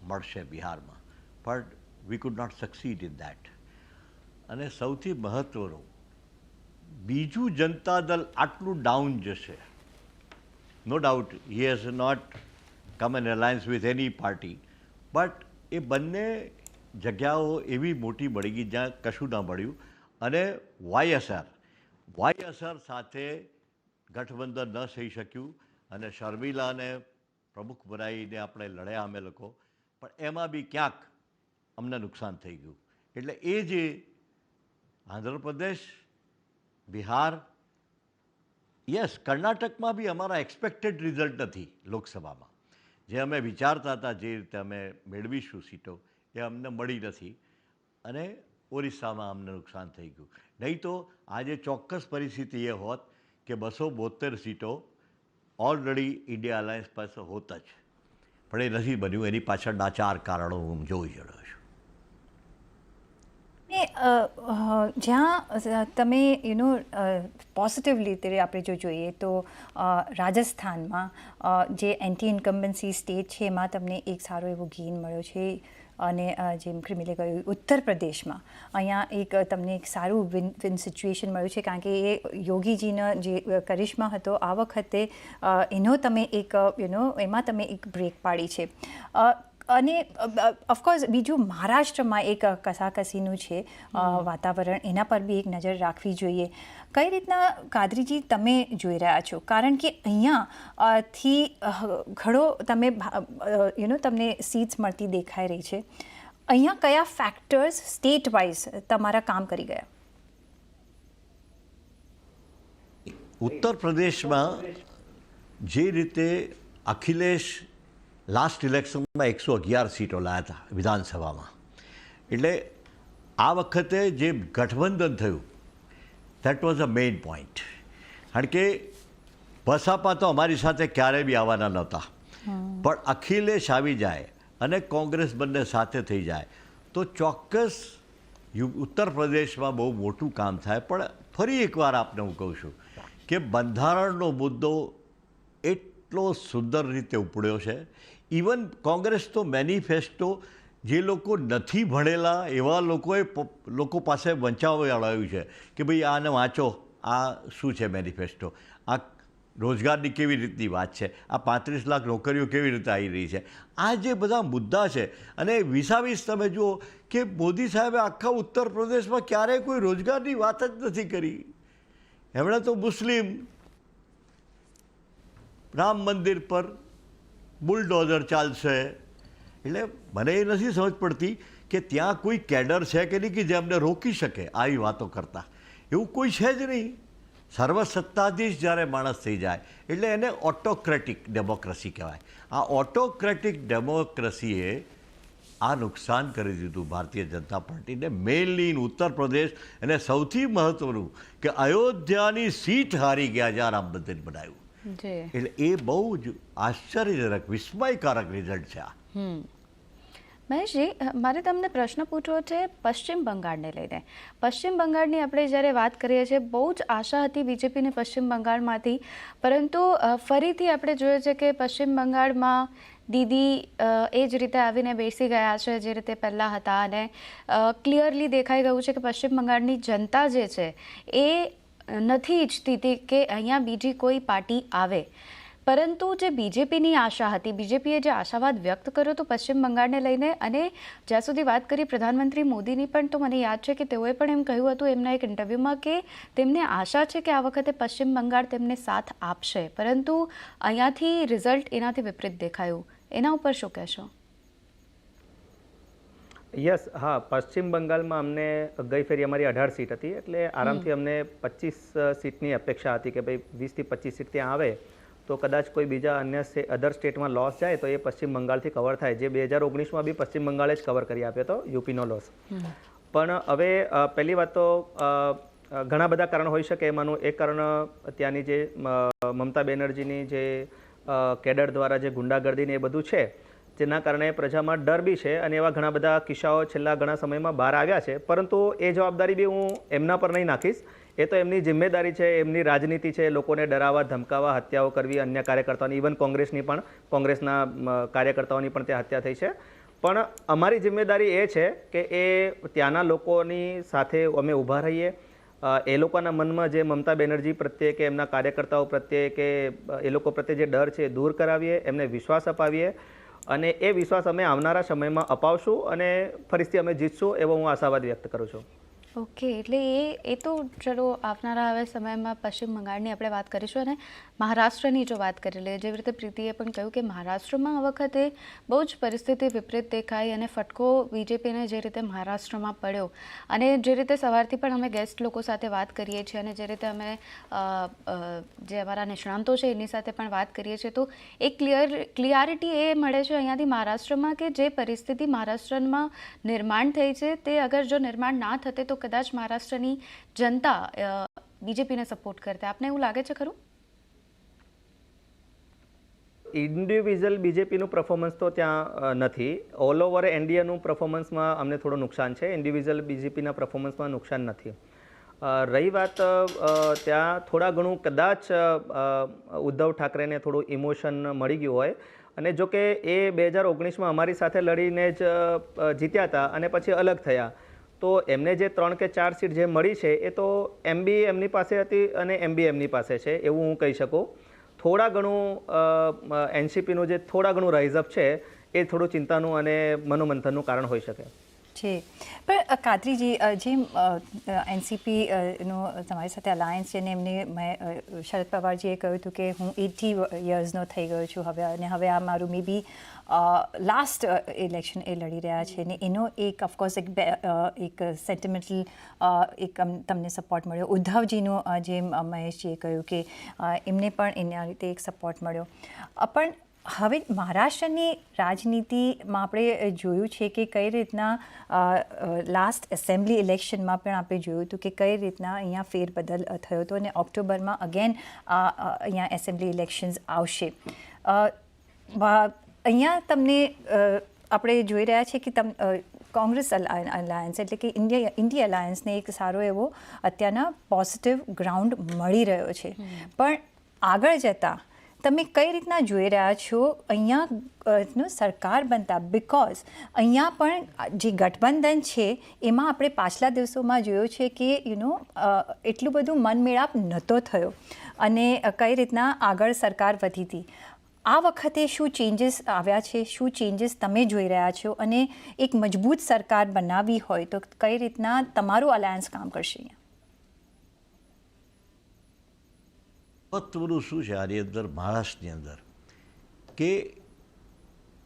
મળશે બિહારમાં, પણ we could not succeed in that. અને સૌથી મહત્ત્વનું, બીજું જનતા દળ આટલું ડાઉન જશે, no doubt he has not come an alliance with any party, but એ બંને જગ્યાઓ એવી મોટી મળી ગઈ જ્યાં કશું ના મળ્યું. અને વાયએસઆર સાથે ગઠબંધન ન થઈ શક્યું અને શર્મિલાને પ્રમુખ બનાવીને આપણે લડ્યા અમે લોકો, પણ એમાં બી ક્યાંક અમને નુકસાન થઈ ગયું. એટલે એ જે આંધ્રપ્રદેશ, બિહાર, યસ, કર્ણાટકમાં બી અમારા એક્સપેક્ટેડ રિઝલ્ટ નથી લોકસભામાં. જે અમે વિચારતા હતા જે રીતે અમે મેળવીશું સીટો એ અમને મળી નથી. અને ઓરિસ્સામાં અમને નુકસાન થઈ ગયું. નહીં તો આજે ચોક્કસ પરિસ્થિતિ એ હોત કે 272 સીટો ઓલરેડી ઇન્ડિયા અલાયન્સ પાસે હોત જ, પણ એ નથી બન્યું. એની પાછળના 4 કારણો હું જોઈ રહ્યો છું. જ્યાં તમે પોઝિટિવ રીતે આપણે જો જોઈએ તો રાજસ્થાનમાં જે એન્ટી ઇન્કમ્બન્સી સ્ટેટ છે એમાં તમને એક સારો એવો ગેઇન મળ્યો છે. અને જેમ ક્રિમિલે કહ્યું, ઉત્તર પ્રદેશમાં અહીંયા એક તમને એક સારું વિન સિચ્યુએશન મળ્યું છે, કારણ કે એ યોગીજીનો જે કરિશ્મા હતો આ વખતે એનો તમે એક એમાં તમે એક બ્રેક પાડી છે. અને ઓફકોર્સ બીજું મહારાષ્ટ્રમાં એક કસાકસીનું છે વાતાવરણ, એના પર બી એક નજર રાખવી જોઈએ. કઈ રીતના કાદરીજી તમે જોઈ રહ્યા છો? કારણ કે અહીંયાથી ઘણો તમે તમને સીટ્સ મળતી દેખાઈ રહી છે. અહીંયા કયા ફેક્ટર્સ સ્ટેટ વાઇઝ તમારા કામ કરી ગયા? ઉત્તર પ્રદેશમાં જે રીતે અખિલેશ લાસ્ટ ઇલેક્શનમાં 111 સીટો લાવ્યા હતા વિધાનસભામાં, એટલે આ વખતે જે ગઠબંધન થયું that was a main point. કારણ કે બસપા તો અમારી સાથે ક્યારેય બી આવવાના નહોતા, પણ અખિલેશ આવી જાય અને કોંગ્રેસ બંને સાથે થઈ જાય તો ચોક્કસ ઉત્તર પ્રદેશમાં બહુ મોટું કામ થાય. પણ ફરી એકવાર આપને હું કહું છું કે બંધારણનો મુદ્દો એટલો સુંદર રીતે ઉપડ્યો છે. ઇવન કોંગ્રેસ તો મેનિફેસ્ટો જે લોકો નથી ભણેલા એવા લોકો પાસે વંચાવડાવ્યું છે કે ભાઈ આને વાંચો, આ શું છે મેનિફેસ્ટો, આ રોજગારની કેવી રીતની વાત છે, આ 35 લાખ નોકરીઓ કેવી રીતે આવી રહી છે, આ જે બધા મુદ્દા છે. અને વિસાવીસ તમે જુઓ કે મોદી સાહેબે આખા ઉત્તર પ્રદેશમાં ક્યારેય કોઈ રોજગારની વાત જ નથી કરી. એમણે તો મુસ્લિમ રામ મંદિર પર બુલડોઝર ચાલશે. એટલે મને એ નથી સમજ પડતી કે ત્યાં કોઈ કેડર છે કે નહીં કે જે અમને રોકી શકે આવી વાતો કરતા. એવું કોઈ છે જ નહીં. સર્વસત્તાધીશ જ્યારે માણસ થઈ જાય એટલે એને ઓટોક્રેટિક ડેમોક્રેસી કહેવાય. આ ઓટોક્રેટિક ડેમોક્રેસીએ આ નુકસાન કરી દીધું ભારતીય જનતા પાર્ટીને, મેઇનલી ઇન ઉત્તર પ્રદેશ. અને સૌથી મહત્ત્વનું કે અયોધ્યાની સીટ હારી ગયા જ્યાં રામ મંદિર બનાવ્યું. એટલે એ બહુ જ આશ્ચર્યજનક વિસ્મયકારક રિઝલ્ટ છે આ. મહેશજી, મારે તમને પ્રશ્ન પૂછવો છે પશ્ચિમ બંગાળને લઈને. પશ્ચિમ બંગાળની આપણે જ્યારે વાત કરીએ છીએ, બહુ જ આશા હતી બીજેપીને પશ્ચિમ બંગાળમાંથી, પરંતુ ફરીથી આપણે જોઈએ છે કે પશ્ચિમ બંગાળમાં દીદી એ જ રીતે આવીને બેસી ગયા છે જે રીતે પહેલાં હતા. અને ક્લિયરલી દેખાઈ ગયું છે કે પશ્ચિમ બંગાળની જનતા જે છે એ નથી ઈચ્છતી હતી કે અહીંયા બીજી કોઈ પાર્ટી આવે. પરંતુ જે બીજેપીની આશા હતી, બીજેપીએ જે આશાવાદ વ્યક્ત કર્યો હતો પશ્ચિમ બંગાળને લઈને, અને જ્યાં સુધી વાત કરી પ્રધાનમંત્રી મોદીની પણ, તો મને યાદ છે કે તેઓએ પણ એમ કહ્યું હતું એમના એક ઇન્ટરવ્યૂમાં કે તેમને આશા છે કે આ વખતે પશ્ચિમ બંગાળ તેમને સાથ આપશે. પરંતુ અહીંયાથી રિઝલ્ટ એનાથી વિપરીત દેખાયું. એના ઉપર શું કહેશો? યસ, હા, પશ્ચિમ બંગાળમાં અમને ગઈ ફેરી અમારી 18 સીટ હતી, એટલે આરામથી અમને 25 સીટની અપેક્ષા હતી કે ભાઈ 20 થી 25 સીટ ત્યાં આવે તો કદાચ કોઈ બીજા અધર સ્ટેટમાં લોસ જાય તો એ પશ્ચિમ બંગાળથી કવર થાય, જે 2019માં બી પશ્ચિમ બંગાળે જ કવર કરી આપ્યો હતો યુપીનો લોસ. પણ હવે પહેલી વાત તો ઘણા બધા કારણ હોઈ શકે. એમાંનું એક કારણ ત્યાંની જે મમતા બેનર્જીની જે કેડર દ્વારા જે ગુંડાગર્દી ને એ બધું છે, જેના કારણે પ્રજામાં ડર બી છે, અને એવા ઘણા બધા કિસ્સાઓ છેલ્લા ઘણા સમયમાં બહાર આવ્યા છે. પરંતુ એ જવાબદારી બી હું એમના પર નહીં નાખીશ. એ તો એમની જિમ્મેદારી છે, એમની રાજનીતિ છે, લોકોને ડરાવવા, ધમકાવવા, હત્યાઓ કરવી, અન્ય કાર્યકર્તાઓની, ઇવન કોંગ્રેસના કાર્યકર્તાઓની પણ ત્યાં હત્યા થઈ છે. પણ અમારી જિમ્મેદારી એ છે કે એ ત્યાંના લોકોની સાથે અમે ઊભા રહીએ, એ લોકોના મનમાં જે મમતા બેનર્જી પ્રત્યે કે એમના કાર્યકર્તાઓ પ્રત્યે કે એ લોકો પ્રત્યે જે ડર છે એ દૂર કરાવીએ, એમને વિશ્વાસ અપાવીએ, અને એ વિશ્વાસ અમે આવનારા સમયમાં અપાવશું અને ફરીથી અમે જીતશું એવો હું આશાવાદ વ્યક્ત કરું છું. ઓકે, એટલે એ તો ચલો આવનારા હવે સમયમાં પશ્ચિમ બંગાળની આપણે વાત કરીશું, અને મહારાષ્ટ્રની જો વાત કરી લઈએ, જેવી રીતે પ્રીતિએ પણ કહ્યું કે મહારાષ્ટ્રમાં આ વખતે બહુ જ પરિસ્થિતિ વિપરીત દેખાઈ અને ફટકો બીજેપીને જે રીતે મહારાષ્ટ્રમાં પડ્યો, અને જે રીતે સવારથી પણ અમે ગેસ્ટ લોકો સાથે વાત કરીએ છીએ અને જે રીતે અમે જે અમારા નિષ્ણાંતો છે એની સાથે પણ વાત કરીએ છીએ, તો એક ક્લિયરિટી એ મળે છે અહીંયાથી મહારાષ્ટ્રમાં કે જે પરિસ્થિતિ મહારાષ્ટ્રમાં નિર્માણ થઈ છે તે અગર જો નિર્માણ ના થતે તો કદાચ મહારાષ્ટ્રની જનતા બીજેપીને સપોર્ટ કરતે. આપને એવું લાગે છે ખરું? ઇન્ડિવિજ્યુઅલ બીજેપીનું પરફોર્મન્સ તો ત્યાં નથી. ઓલ ઓવર એનડીએનું પરફોર્મન્સમાં અમને થોડું નુકસાન છે, ઇન્ડિવિજ્યુઅલ બીજેપીના પરફોર્મન્સમાં નુકસાન નથી. રહી વાત ત્યાં થોડા ઘણું કદાચ ઉદ્ધવ ઠાકરેને થોડું ઇમોશન મળી ગયું હોય, અને જો કે એ 2019માં અમારી સાથે લડીને જ જીત્યા હતા અને પછી અલગ થયા, તો એમને જે 3 કે 4 સીટ જે મળી છે એ તો એમબી એમની પાસે હતી અને એમબી એમની પાસે છે એવું હું કહી શકું. થોડા ઘણું એનસીપીનું જે થોડા ઘણું રાઇઝઅપ છે એ થોડું ચિંતાનું અને મનોમંથનનું કારણ હોઈ શકે છે. પણ કાદરીજી, જેમ એનસીપીનો તમારી સાથે અલાયન્સ છે ને એમને શરદ પવારજીએ કહ્યું હતું કે હું 80 યર્સનો થઈ ગયો છું હવે, અને હવે આ મારું મે બી લાસ્ટ ઇલેક્શન એ લડી રહ્યા છે, ને એનો એક ઓફકોર્સ એક સેન્ટિમેન્ટલ એક તમને સપોર્ટ મળ્યો. ઉદ્ધવજીનો જેમ મહેશજીએ કહ્યું કે એમને પણ એના રીતે એક સપોર્ટ મળ્યો. પણ હવે મહારાષ્ટ્રની રાજનીતિમાં આપણે જોયું છે કે કઈ રીતના લાસ્ટ એસેમ્બલી ઇલેક્શનમાં પણ આપણે જોયું હતું કે કઈ રીતના અહીંયા ફેરબદલ થયો હતો, અને ઓક્ટોબરમાં અગેન અહીંયા એસેમ્બલી ઇલેક્શન્સ આવશે. અહીંયા તમને આપણે જોઈ રહ્યા છીએ કે કોંગ્રેસ અલાયન્સ એટલે કે ઇન્ડિયા અલાયન્સને એક સારો એવો અત્યારના પોઝિટિવ ગ્રાઉન્ડ મળી રહ્યો છે. પણ આગળ જતાં તમે કઈ રીતના જોઈ રહ્યા છો અહીંયા સરકાર બનતા? બિકોઝ અહીંયા પણ જે ગઠબંધન છે એમાં આપણે પાછલા દિવસોમાં જોયો છે કે એટલું બધું મનમેળાપ નહોતો થયો, અને કઈ રીતના આગળ સરકાર વધી હતી. આ વખતે શું ચેન્જીસ આવ્યા છે, શું ચેન્જીસ તમે જોઈ રહ્યા છો, અને એક મજબૂત સરકાર બનાવવી હોય તો કઈ રીતના તમારું અલાયન્સ કામ કરશે? મહત્વનું શું છે આની અંદર, મહારાષ્ટ્રની અંદર, કે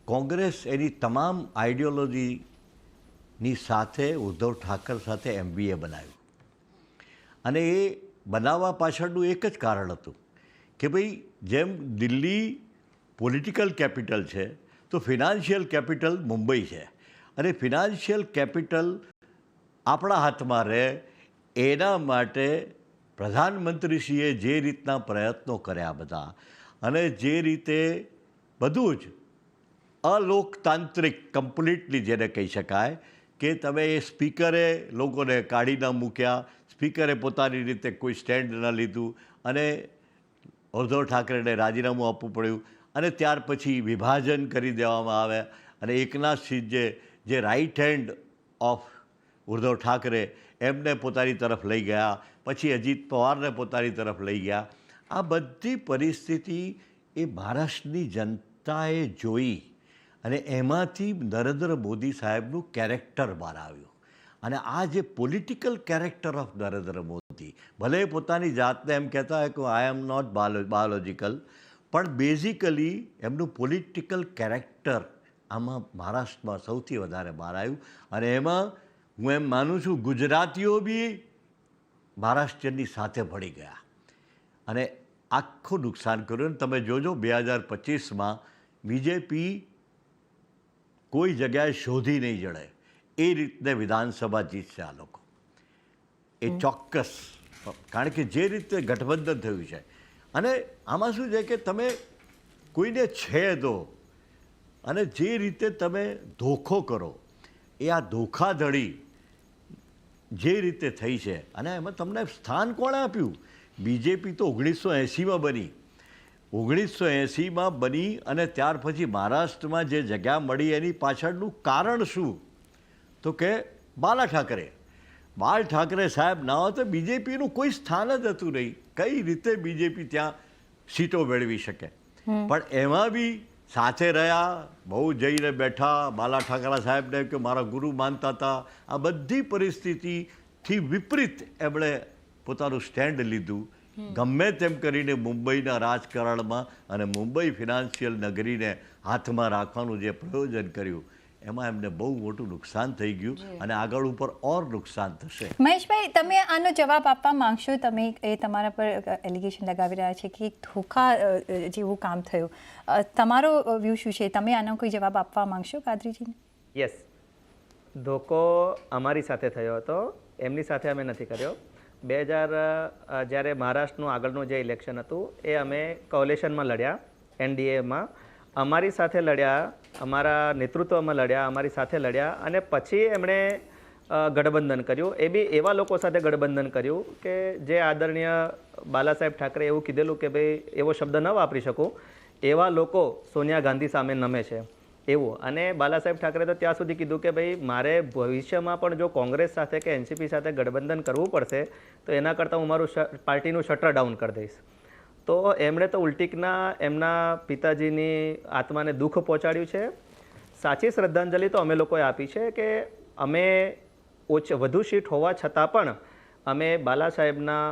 કોંગ્રેસ એની તમામ આઈડિયોલોજીની સાથે ઉદ્ધવ ઠાકરે સાથે એમબીએ બનાવ્યું, અને એ બનાવવા પાછળનું એક જ કારણ હતું કે ભાઈ જેમ દિલ્હી પોલિટિકલ કેપિટલ છે તો ફિનાન્શિયલ કેપિટલ મુંબઈ છે, અને ફિનાન્શિયલ કેપિટલ આપણા હાથમાં રહે એના માટે પ્રધાનમંત્રીશ્રીએ જે રીતના પ્રયત્નો કર્યા બધા, અને જે રીતે બધું જ અલોકતાંત્રિક કમ્પ્લીટલી જેને કહી શકાય કે તમે એ સ્પીકરે લોકોને કાઢી ન મૂક્યા, સ્પીકરે પોતાની રીતે કોઈ સ્ટેન્ડ ન લીધું, અને ઉદ્ધવ ઠાકરેને રાજીનામું આપવું પડ્યું, અને ત્યાર પછી વિભાજન કરી દેવામાં આવે, અને એકનાથ શિંદે જે right hand of Uddhav Thackeray એમને પોતાની તરફ લઈ ગયા, પછી અજીત પવારને પોતાની તરફ લઈ ગયા. આ બધી પરિસ્થિતિ એ મહારાષ્ટ્રની જનતાએ જોઈ, અને એમાંથી નરેન્દ્ર મોદી સાહેબનું કેરેક્ટર બહાર આવ્યું. અને આ જે political character of Narendra Modi, ભલે પોતાની જાતને એમ કહેતા હોય કે આઈ એમ નોટ બાયોલોજિકલ, પણ બેઝિકલી એમનું પોલિટિકલ કેરેક્ટર આમાં મહારાષ્ટ્રમાં સૌથી વધારે બહાર આવ્યું. અને એમાં હું એમ માનું છું ગુજરાતીઓ બી મહારાષ્ટ્રની સાથે ભળી ગયા અને આખું નુકસાન કર્યું. અને તમે જોજો 2025માં બીજેપી કોઈ જગ્યાએ શોધી નહીં જડે એ રીતને વિધાનસભા જીતશે આ લોકો, એ ચોક્કસ. કારણ કે જે રીતે ગઠબંધન થયું છે, અને આમાં શું છે કે તમે કોઈને છેદો અને જે રીતે તમે ધોખો કરો, એ આ ધોખાધડી જે રીતે થઈ છે. અને એમાં તમને સ્થાન કોણે આપ્યું? બીજેપી તો 1980માં બની, 1980માં બની અને ત્યાર પછી મહારાષ્ટ્રમાં જે જગ્યા મળી એની પાછળનું કારણ શું? તો કે બાલા ઠાકરે. બાલ ઠાકરે સાહેબ ના હોય તો બીજેપીનું કોઈ સ્થાન જ હતું નહીં. કઈ રીતે બીજેપી ત્યાં સીટો મેળવી શકે? પણ એમાં બી સાથે રહ્યા, બહુ જઈને બેઠા, બાલા ઠાકરા સાહેબને કે મારા ગુરુ માનતા હતા. આ બધી પરિસ્થિતિથી વિપરીત એમણે પોતાનું સ્ટેન્ડ લીધું. ગમે તેમ કરીને મુંબઈના રાજકારણમાં અને મુંબઈ ફિનાન્શિયલ નગરીને હાથમાં રાખવાનું જે પ્રયોજન કર્યું, એમાં એમને બહુ મોટું નુકસાન થઈ ગયું અને આગળ ઉપર ઓર નુકસાન થશે. મહેશભાઈ, તમે આનો જવાબ આપવા માંગશો? તમે એ તમારા પર એલિગેશન લગાવી રહ્યા છે કે ધોખા જેવું કામ થયું. તમારો વ્યૂ શું છે? તમે આનો કોઈ જવાબ આપવા માંગશો કાદરીજીને? યસ, ધોકો અમારી સાથે થયો હતો, એમની સાથે અમે નથી કર્યો. 2000 જ્યારે મહારાષ્ટ્રનું આગળનું જે ઇલેક્શન હતું એ અમે કોલેશનમાં લડ્યા, એનડીએમાં અમારી સાથે લડ્યા, અમારા નેતૃત્વમાં લડ્યા, અમારી સાથે લડ્યા અને પછી એમણે ગઠબંધન કર્યું. એ બી એવા લોકો સાથે ગઠબંધન કર્યું કે જે આદરણીય બાલા સાહેબ ઠાકરે એવું કીધેલું કે ભાઈ એવો શબ્દ ન વાપરી શકું, એવા લોકો સોનિયા ગાંધી સામે નમે છે એવું. અને બાલા સાહેબ ઠાકરે તો ત્યાં સુધી કીધું કે ભાઈ મારે ભવિષ્યમાં પણ જો કોંગ્રેસ સાથે કે એનસીપી સાથે ગઠબંધન કરવું પડશે તો એના કરતાં હું મારું પાર્ટીનું શટર ડાઉન કરી દઈશ. તો એમણે તો ઉલટીકના એમના પિતાજીની આત્માને દુઃખ પહોંચાડ્યું છે. સાચી શ્રદ્ધાંજલિ તો અમે લોકોએ આપી છે કે અમે વધુ સીટ હોવા છતાં પણ અમે બાલા સાહેબના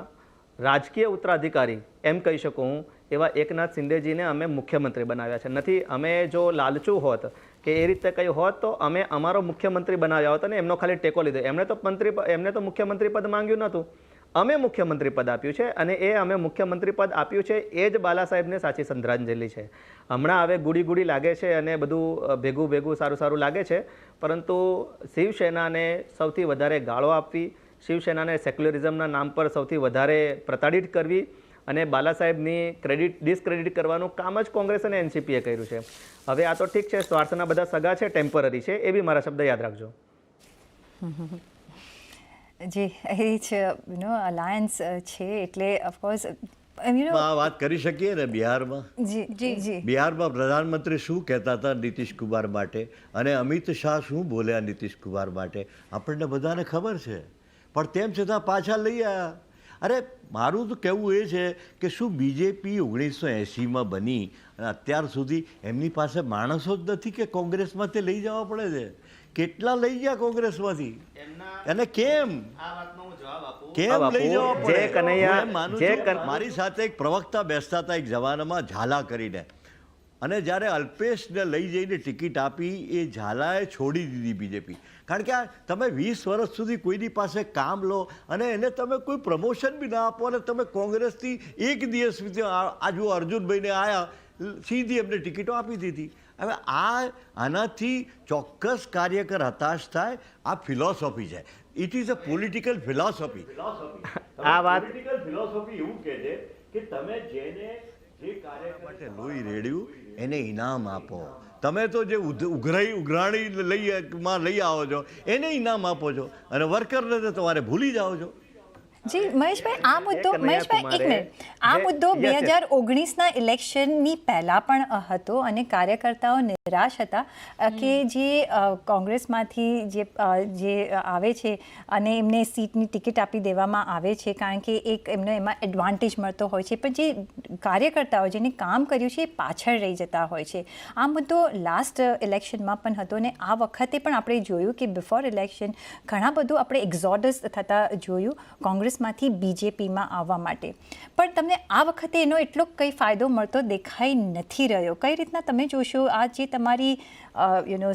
રાજકીય ઉત્તરાધિકારી એમ કહી શકું હું એવા એકનાથ શિંદેજીને અમે મુખ્યમંત્રી બનાવ્યા છે. નથી અમે જો લાલચુ હોત કે એ રીતે કંઈ હોત તો અમે અમારો મુખ્યમંત્રી બનાવ્યા હોત અને એમનો ખાલી ટેકો લીધો. એમને તો મુખ્યમંત્રી પદ માંગ્યું નહોતું, અમે મુખ્યમંત્રી પદ આપ્યું છે અને એ અમે મુખ્યમંત્રી પદ આપ્યું છે એ જ બાલા સાહેબને સાચી શ્રદ્ધાંજલિ છે. હમણાં હવે ગુડી લાગે છે અને બધું ભેગું સારું લાગે છે, પરંતુ શિવસેનાને સૌથી વધારે ગાળો આપવી, શિવસેનાને સેક્યુલરિઝમના નામ પર સૌથી વધારે પ્રતાડિત કરવી અને બાલા સાહેબની ડિસ્ક્રેડિટ કરવાનું કામ જ કોંગ્રેસ અને એનસીપીએ કર્યું છે. હવે આ તો ઠીક છે, સ્વાર્થના બધા સગા છે, ટેમ્પરરી છે, એ બી મારા શબ્દ યાદ રાખજો. જી, એ જ અલાયન્સ છે એટલે ઓફકોર્સ આ વાત કરી શકીએ ને. બિહારમાં બિહારમાં પ્રધાનમંત્રી શું કહેતા હતા નીતિશ કુમાર માટે અને અમિત શાહ શું બોલ્યા નીતિશ કુમાર માટે, આપણને બધાને ખબર છે. પણ તેમ છતાં પાછા લઈ આવ્યા. અરે મારું તો કહેવું એ છે કે શું બીજેપી 1980માં બની અને અત્યાર સુધી એમની પાસે માણસો જ નથી કે કોંગ્રેસમાં તે લઈ જવા પડે છે? કેટલા લઈ ગયા કોંગ્રેસમાંથી અને કેમ લઈ જવા પડે? મારી સાથે એક પ્રવક્તા બેસતા હતા એક જમાનામાં, ઝાલા કરીને, અને જ્યારે અલ્પેશને લઈ જઈને ટિકિટ આપી એ ઝાલાએ છોડી દીધી બીજેપી. કારણ કે આ તમે 20 વર્ષ સુધી કોઈની પાસે કામ લો અને એને તમે કોઈ પ્રમોશન બી ના આપો અને તમે કોંગ્રેસથી એક દિવસ આજુ અર્જુનભાઈને આવ્યા, સીધી એમને ટિકિટો આપી દીધી. હવે આનાથી ચોક્કસ કાર્યકર હતાશ થાય. આ ફિલોસોફી છે, it is a political philosophy. આ વાત ફિલોસોફી એવું કહે છે કે તમે જેને જે કાર્ય માટે લોહી રેડ્યું એને ઇનામ આપો. તમે તો જે ઉઘરાણી લઈ આવો છો એને ઇનામ આપો છો અને વર્કરને તો તમારે ભૂલી જાઓ છો. જી મહેશભાઈ, આ મુદ્દો મહેશભાઈ એક મિનિટ, આ મુદ્દો 2019ના ઇલેક્શનની પહેલાં પણ હતો અને કાર્યકર્તાઓ નિરાશ હતા કે જે કોંગ્રેસમાંથી જે આવે છે અને એમને સીટની ટિકિટ આપી દેવામાં આવે છે કારણ કે એક એમને એમાં એડવાન્ટેજ મળતો હોય છે, પણ જે કાર્યકર્તાઓ જેને કામ કર્યું છે એ પાછળ રહી જતા હોય છે. આ મુદ્દો લાસ્ટ ઇલેક્શનમાં પણ હતો અને આ વખતે પણ આપણે જોયું કે બિફોર ઇલેક્શન ઘણા બધું આપણે એક્ઝોડસ થતા જોયું. કોંગ્રેસ કોંગ્રેસમાંથી બીજેપીમાં આવવા માટે, પણ તમને આ વખતે એનો એટલો કંઈ ફાયદો મળતો દેખાઈ નથી રહ્યો. કઈ રીતના તમે જોશો આ જે તમારી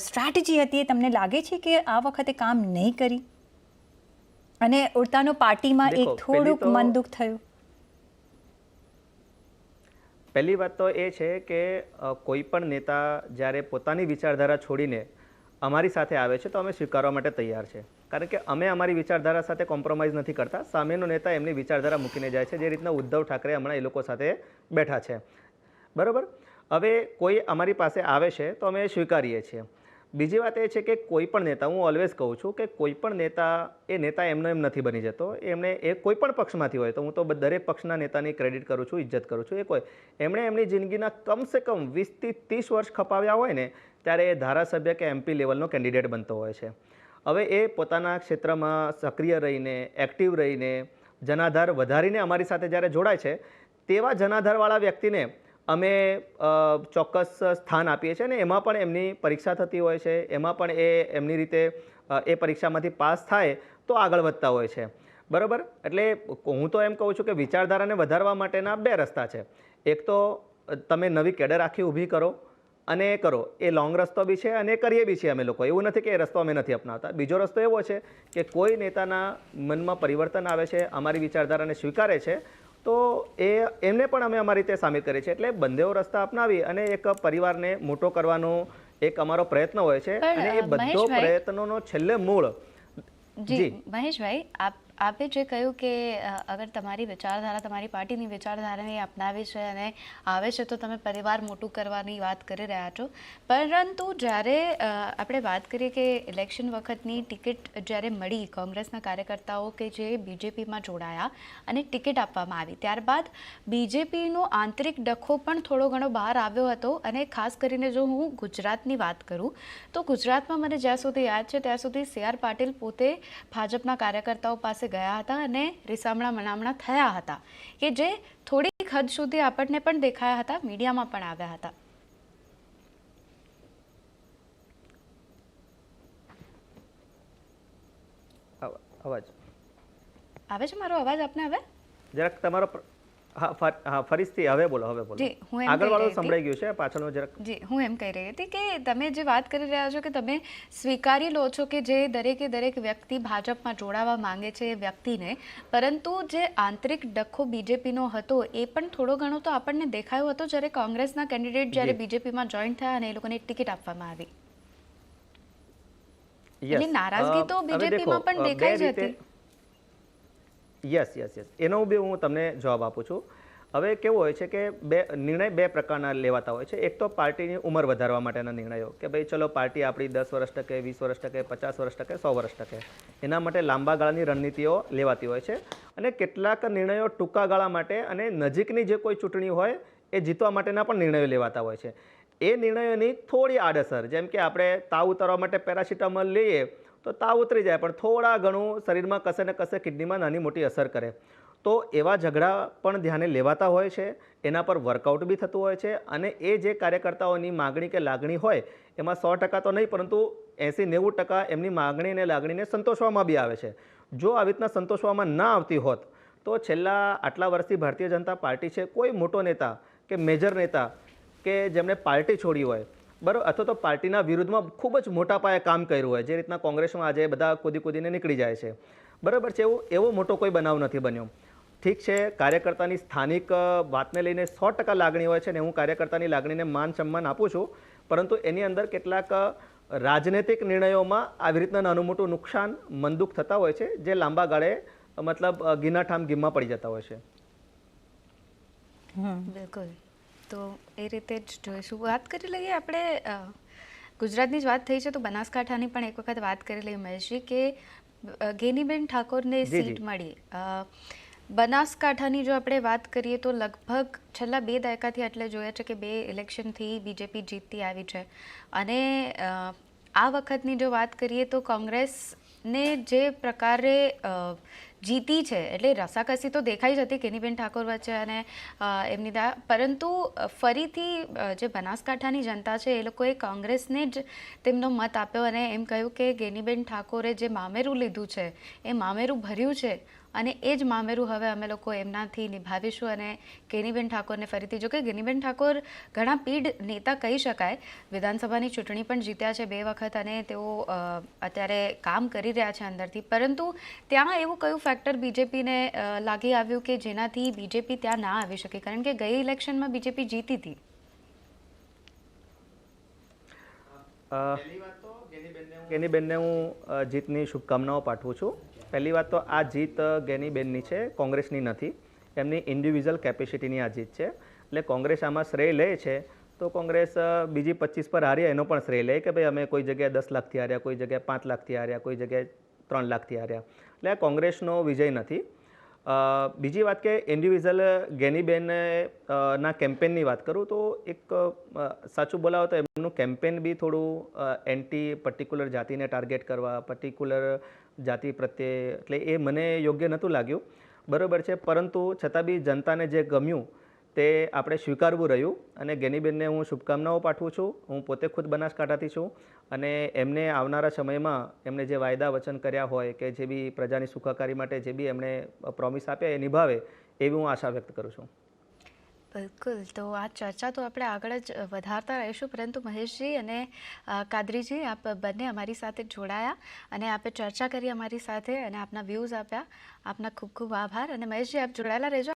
સ્ટ્રેટેજી હતી એ તમને લાગે છે કે આ વખતે કામ નહીં કરી અને ઉડતાનો પાર્ટીમાં એક થોડુંક મન દુઃખ થયું? પહેલી વાત તો એ છે કે કોઈ પણ નેતા જ્યારે પોતાની વિચારધારા છોડીને અમારી સાથે આવે છે તો અમે સ્વીકારવા માટે તૈયાર છે, કારણ કે અમે અમારી વિચારધારા સાથે કોમ્પ્રોમાઇઝ નથી કરતા. સામેનો નેતા એમની વિચારધારા મૂકીને જાય છે, જે રીતના ઉદ્ધવ ઠાકરે હમણાં એ લોકો સાથે બેઠા છે, બરાબર. હવે કોઈ અમારી પાસે આવે છે તો અમે સ્વીકારીએ છીએ. બીજી વાત એ છે કે કોઈ પણ નેતા, હું ઓલવેઝ કહું છું કે કોઈ પણ નેતા એમનો એમ નથી બની જતો. એ કોઈ પણ પક્ષમાંથી હોય તો હું તો દરેક પક્ષના નેતાની ક્રેડિટ કરું છું, ઇજ્જત કરું છું. એમણે એમની જિંદગીના કમસે કમ 20 થી 30 વર્ષ ખપાવ્યા હોય ને ત્યારે એ ધારાસભ્ય કે MP લેવલનો કેન્ડિડેટ બનતો હોય છે. હવે એ પોતાના ક્ષેત્રમાં સક્રિય રહીને, એક્ટિવ રહીને, જનાધાર વધારીને અમારી સાથે જ્યારે જોડાય છે, તેવા જનાધારવાળા વ્યક્તિને અમે ચોક્કસ સ્થાન આપીએ છીએ અને એમાં પણ એમની પરીક્ષા થતી હોય છે, એમાં પણ એ એમની રીતે એ પરીક્ષામાંથી પાસ થાય તો આગળ વધતા હોય છે, બરાબર. એટલે હું તો એમ કહું છું કે વિચારધારાને વધારવા માટેના 2 રસ્તા છે. એક તો તમે નવી કેડર આખી ઊભી કરો અને એ કરો, એ લોંગ રસ્તો બી છે અને કરીએ બી છીએ અમે લોકો. એવું નથી કે એ રસ્તો અમે નથી અપનાવતા. બીજો રસ્તો એવો છે કે કોઈ નેતાના મનમાં પરિવર્તન આવે છે, અમારી વિચારધારાને સ્વીકારે છે, તો એમને પણ અમે અમારી રીતે સામેલ કરીએ છીએ. એટલે બંને રસ્તા અપનાવી અને એક પરિવારને મોટો કરવાનો એક અમારો પ્રયત્ન હોય છે અને એ બધો પ્રયત્નોનો છેલ્લે મૂળ. જી મહેશભાઈ, આપે જે કહ્યું કે અગર તમારી વિચારધારા, તમારી પાર્ટીની વિચારધારાને અપનાવી છે અને આવે છે તો તમે પરિવાર મોટું કરવાની વાત કરી રહ્યા છો, પરંતુ જ્યારે આપણે વાત કરીએ કે ઇલેક્શન વખતની ટિકિટ જ્યારે મળી કોંગ્રેસના કાર્યકર્તાઓ કે જે બીજેપીમાં જોડાયા અને ટિકિટ આપવામાં આવી, ત્યારબાદ બીજેપીનો આંતરિક ડખો પણ થોડો ઘણો બહાર આવ્યો હતો. અને ખાસ કરીને જો હું ગુજરાતની વાત કરું તો ગુજરાતમાં મને જ્યાં સુધી યાદ છે ત્યાં સુધી CR પાટીલ પોતે ભાજપના કાર્યકર્તાઓ પાસે ગયા હતા અને રીસામણા મનામણા થયા હતા, કે જે થોડીક હદ સુધી આપણને પણ દેખાયા હતા, મીડિયામાં પણ આવ્યા હતા. અવાજ આવે છે મારો? અવાજ આપને આવે? જરાક તમારો હા ફરીથી હવે બોલો. જી, હું એમ આગળ વાળું સંભળાઈ ગયું છે, પાછળનો જરાક. જી, હું એમ કહી રહી હતી કે તમે જે વાત કરી રહ્યા છો કે તમે સ્વીકારી લો છો કે જે દરેક વ્યક્તિ ભાજપમાં જોડાવા માંગે છે એ વ્યક્તિને, પરંતુ જે આંતરિક ડખો બીજેપીનો હતો એ પણ થોડો ઘણો તો આપણને દેખાયો હતો જ્યારે કોંગ્રેસના કેન્ડિડેટ જ્યારે બીજેપીમાં જોઈન થયા અને એ લોકોને ટિકિટ આપવામાં આવી. એટલે નારાજગી તો બીજેપીમાં પણ દેખાઈ જ હતી. યસ. એનો બી હું તમને જવાબ આપું છું. હવે કેવું હોય છે કે નિર્ણય 2 પ્રકારના લેવાતા હોય છે. એક તો પાર્ટીની ઉંમર વધારવા માટેના નિર્ણયો, કે ભાઈ ચલો પાર્ટી આપણી 10 વર્ષ ટકે, 20 વર્ષ ટકે, 50 વર્ષ ટકે, 100 વર્ષ ટકે, એના માટે લાંબા ગાળાની રણનીતિઓ લેવાતી હોય છે. અને કેટલાક નિર્ણયો ટૂંકા ગાળા માટે અને નજીકની જે કોઈ ચૂંટણી હોય એ જીતવા માટેના પણ નિર્ણયો લેવાતા હોય છે. એ નિર્ણયોની થોડી આડઅસર, જેમ કે આપણે તાવ ઉતારવા માટે પેરાસિટામોલ લઈએ તો તાવ ઉતરી જાય, પણ થોડા ઘણું શરીરમાં કશે ને કશે કિડનીમાં નાની મોટી અસર કરે. તો એવા ઝઘડા પણ ધ્યાને લેવાતા હોય છે, એના પર વર્કઆઉટ બી થતું હોય છે. અને એ જે કાર્યકર્તાઓની માગણી કે લાગણી હોય એમાં 100% તો નહીં, પરંતુ 80-90% એમની માગણી અને લાગણીને સંતોષવામાં બી આવે છે. જો આવી રીતના સંતોષવામાં ના આવતી હોત તો છેલ્લા આટલા વર્ષથી ભારતીય જનતા પાર્ટી છે, કોઈ મોટો નેતા કે મેજર નેતા કે જેમણે પાર્ટી છોડી હોય, બરાબર, અથવા તો પાર્ટીના વિરુદ્ધમાં ખૂબ જ મોટા પાયે કામ કર્યું હોય, જે રીતના કોંગ્રેસમાં આજે બધા કૂદીને નીકળી જાય છે, બરાબર છે, એવો મોટો કોઈ બનાવ નથી બન્યો. ઠીક છે, કાર્યકર્તાની સ્થાનિક વાતને લઈને 100% લાગણી હોય છે ને હું કાર્યકર્તાની લાગણીને માન સન્માન આપું છું, પરંતુ એની અંદર કેટલાક રાજનૈતિક નિર્ણયોમાં આવી રીતના નાનું મોટું નુકસાન, મનદુખ થતા હોય છે, જે લાંબા ગાળે મતલબ ગીનાઠામ ગીમમાં પડી જતા હોય છે. બિલકુલ. તો એ રીતે જ જોઈશું. વાત કરી લઈએ આપણે, ગુજરાતની જ વાત થઈ છે તો બનાસકાંઠાની પણ એક વખત વાત કરી લઈએ મહેશજી, કે ગેનીબેન ઠાકોરને સીટ મળી. બનાસકાંઠાની જો આપણે વાત કરીએ તો લગભગ છેલ્લા 2 દાયકાથી એટલે જોયા છે કે 2 ઇલેક્શનથી બીજેપી જીતતી આવી છે. અને આ વખતની જો વાત કરીએ તો કોંગ્રેસને જે પ્રકારે જીતી છે, એટલે રસાકસી તો દેખાઈ જ હતી ગેનીબેન ઠાકોર વચ્ચે અને એમની પરંતુ ફરીથી જે બનાસકાંઠાની જનતા છે એ લોકોએ કોંગ્રેસને જ તેમનો મત આપ્યો અને એમ કહ્યું કે ગેનીબેન ઠાકોરે જે મામેરું લીધું છે એ મામેરું ભર્યું છે અને એ જ મામેરું હવે અમે લોકો એમનાથી નિભાવીશું. અને ગેનીબેન ઠાકોરને ફરીથી, જો કે ગેનીબેન ઠાકોર ઘણા પીઢ નેતા કહી શકાય, વિધાનસભાની ચૂંટણી પણ જીત્યા છે 2 વખત અને તેઓ અત્યારે કામ કરી રહ્યા છે અંદરથી, પરંતુ ત્યાં એવું કયું ફેક્ટર બીજેપીને લાગી આવ્યું કે જેનાથી બીજેપી ત્યાં ના આવી શકે? કારણ કે ગઈ ઇલેક્શનમાં બીજેપી જીતી હતી. ગેનીબેનને હું જીતની શુભકામનાઓ પાઠવું છું. પહેલી વાત તો આ જીત ગેનીબેનની છે, કોંગ્રેસની નથી. એમની ઇન્ડિવિજ્યુઅલ કેપેસિટીની આ જીત છે. એટલે કોંગ્રેસ આમાં શ્રેય લે છે તો કોંગ્રેસ બીજી 25 પર હારી એનો પણ શ્રેય લે કે ભાઈ અમે કોઈ જગ્યાએ 10 લાખથી હાર્યા, કોઈ જગ્યાએ 5 લાખથી હાર્યા, કોઈ જગ્યાએ 3 લાખથી હાર્યા. એટલે આ કોંગ્રેસનો વિજય નથી. બીજી વાત કે ઇન્ડિવિજ્યુઅલ ગેનીબેન ના કેમ્પેનની વાત કરું તો એક સાચું બોલાવો તો એમનું કેમ્પેન બી થોડું એન્ટી પર્ટિક્યુલર જાતિને ટાર્ગેટ કરવા, પર્ટિક્યુલર જાતિ પ્રત્યે, એટલે એ મને યોગ્ય નહોતું લાગ્યું. બરાબર છે, પરંતુ છતાં બી જનતાને જે ગમ્યું તે આપણે સ્વીકારવું રહ્યું. અને ગેનીબેનને હું શુભકામનાઓ પાઠવું છું. હું પોતે ખુદ બનાસકાંઠાથી છું અને એમને આવનારા સમયમાં એમણે જે વાયદા વચન કર્યા હોય કે જે બી પ્રજાની સુખાકારી માટે જે બી એમણે પ્રોમિસ આપ્યા એ નિભાવે એવી હું આશા વ્યક્ત કરું છું. બિલકુલ. તો આ ચર્ચા તો આપણે આગળ જ વધારતા રહીશું, પરંતુ મહેશજી અને કાદરીજી, આપ બંને અમારી સાથે જોડાયા અને આપે ચર્ચા કરી અમારી સાથે અને આપના વ્યૂઝ આપ્યા. આપના ખૂબ ખૂબ આભાર. અને મહેશજી, આપ જોડાયેલા રહેજો.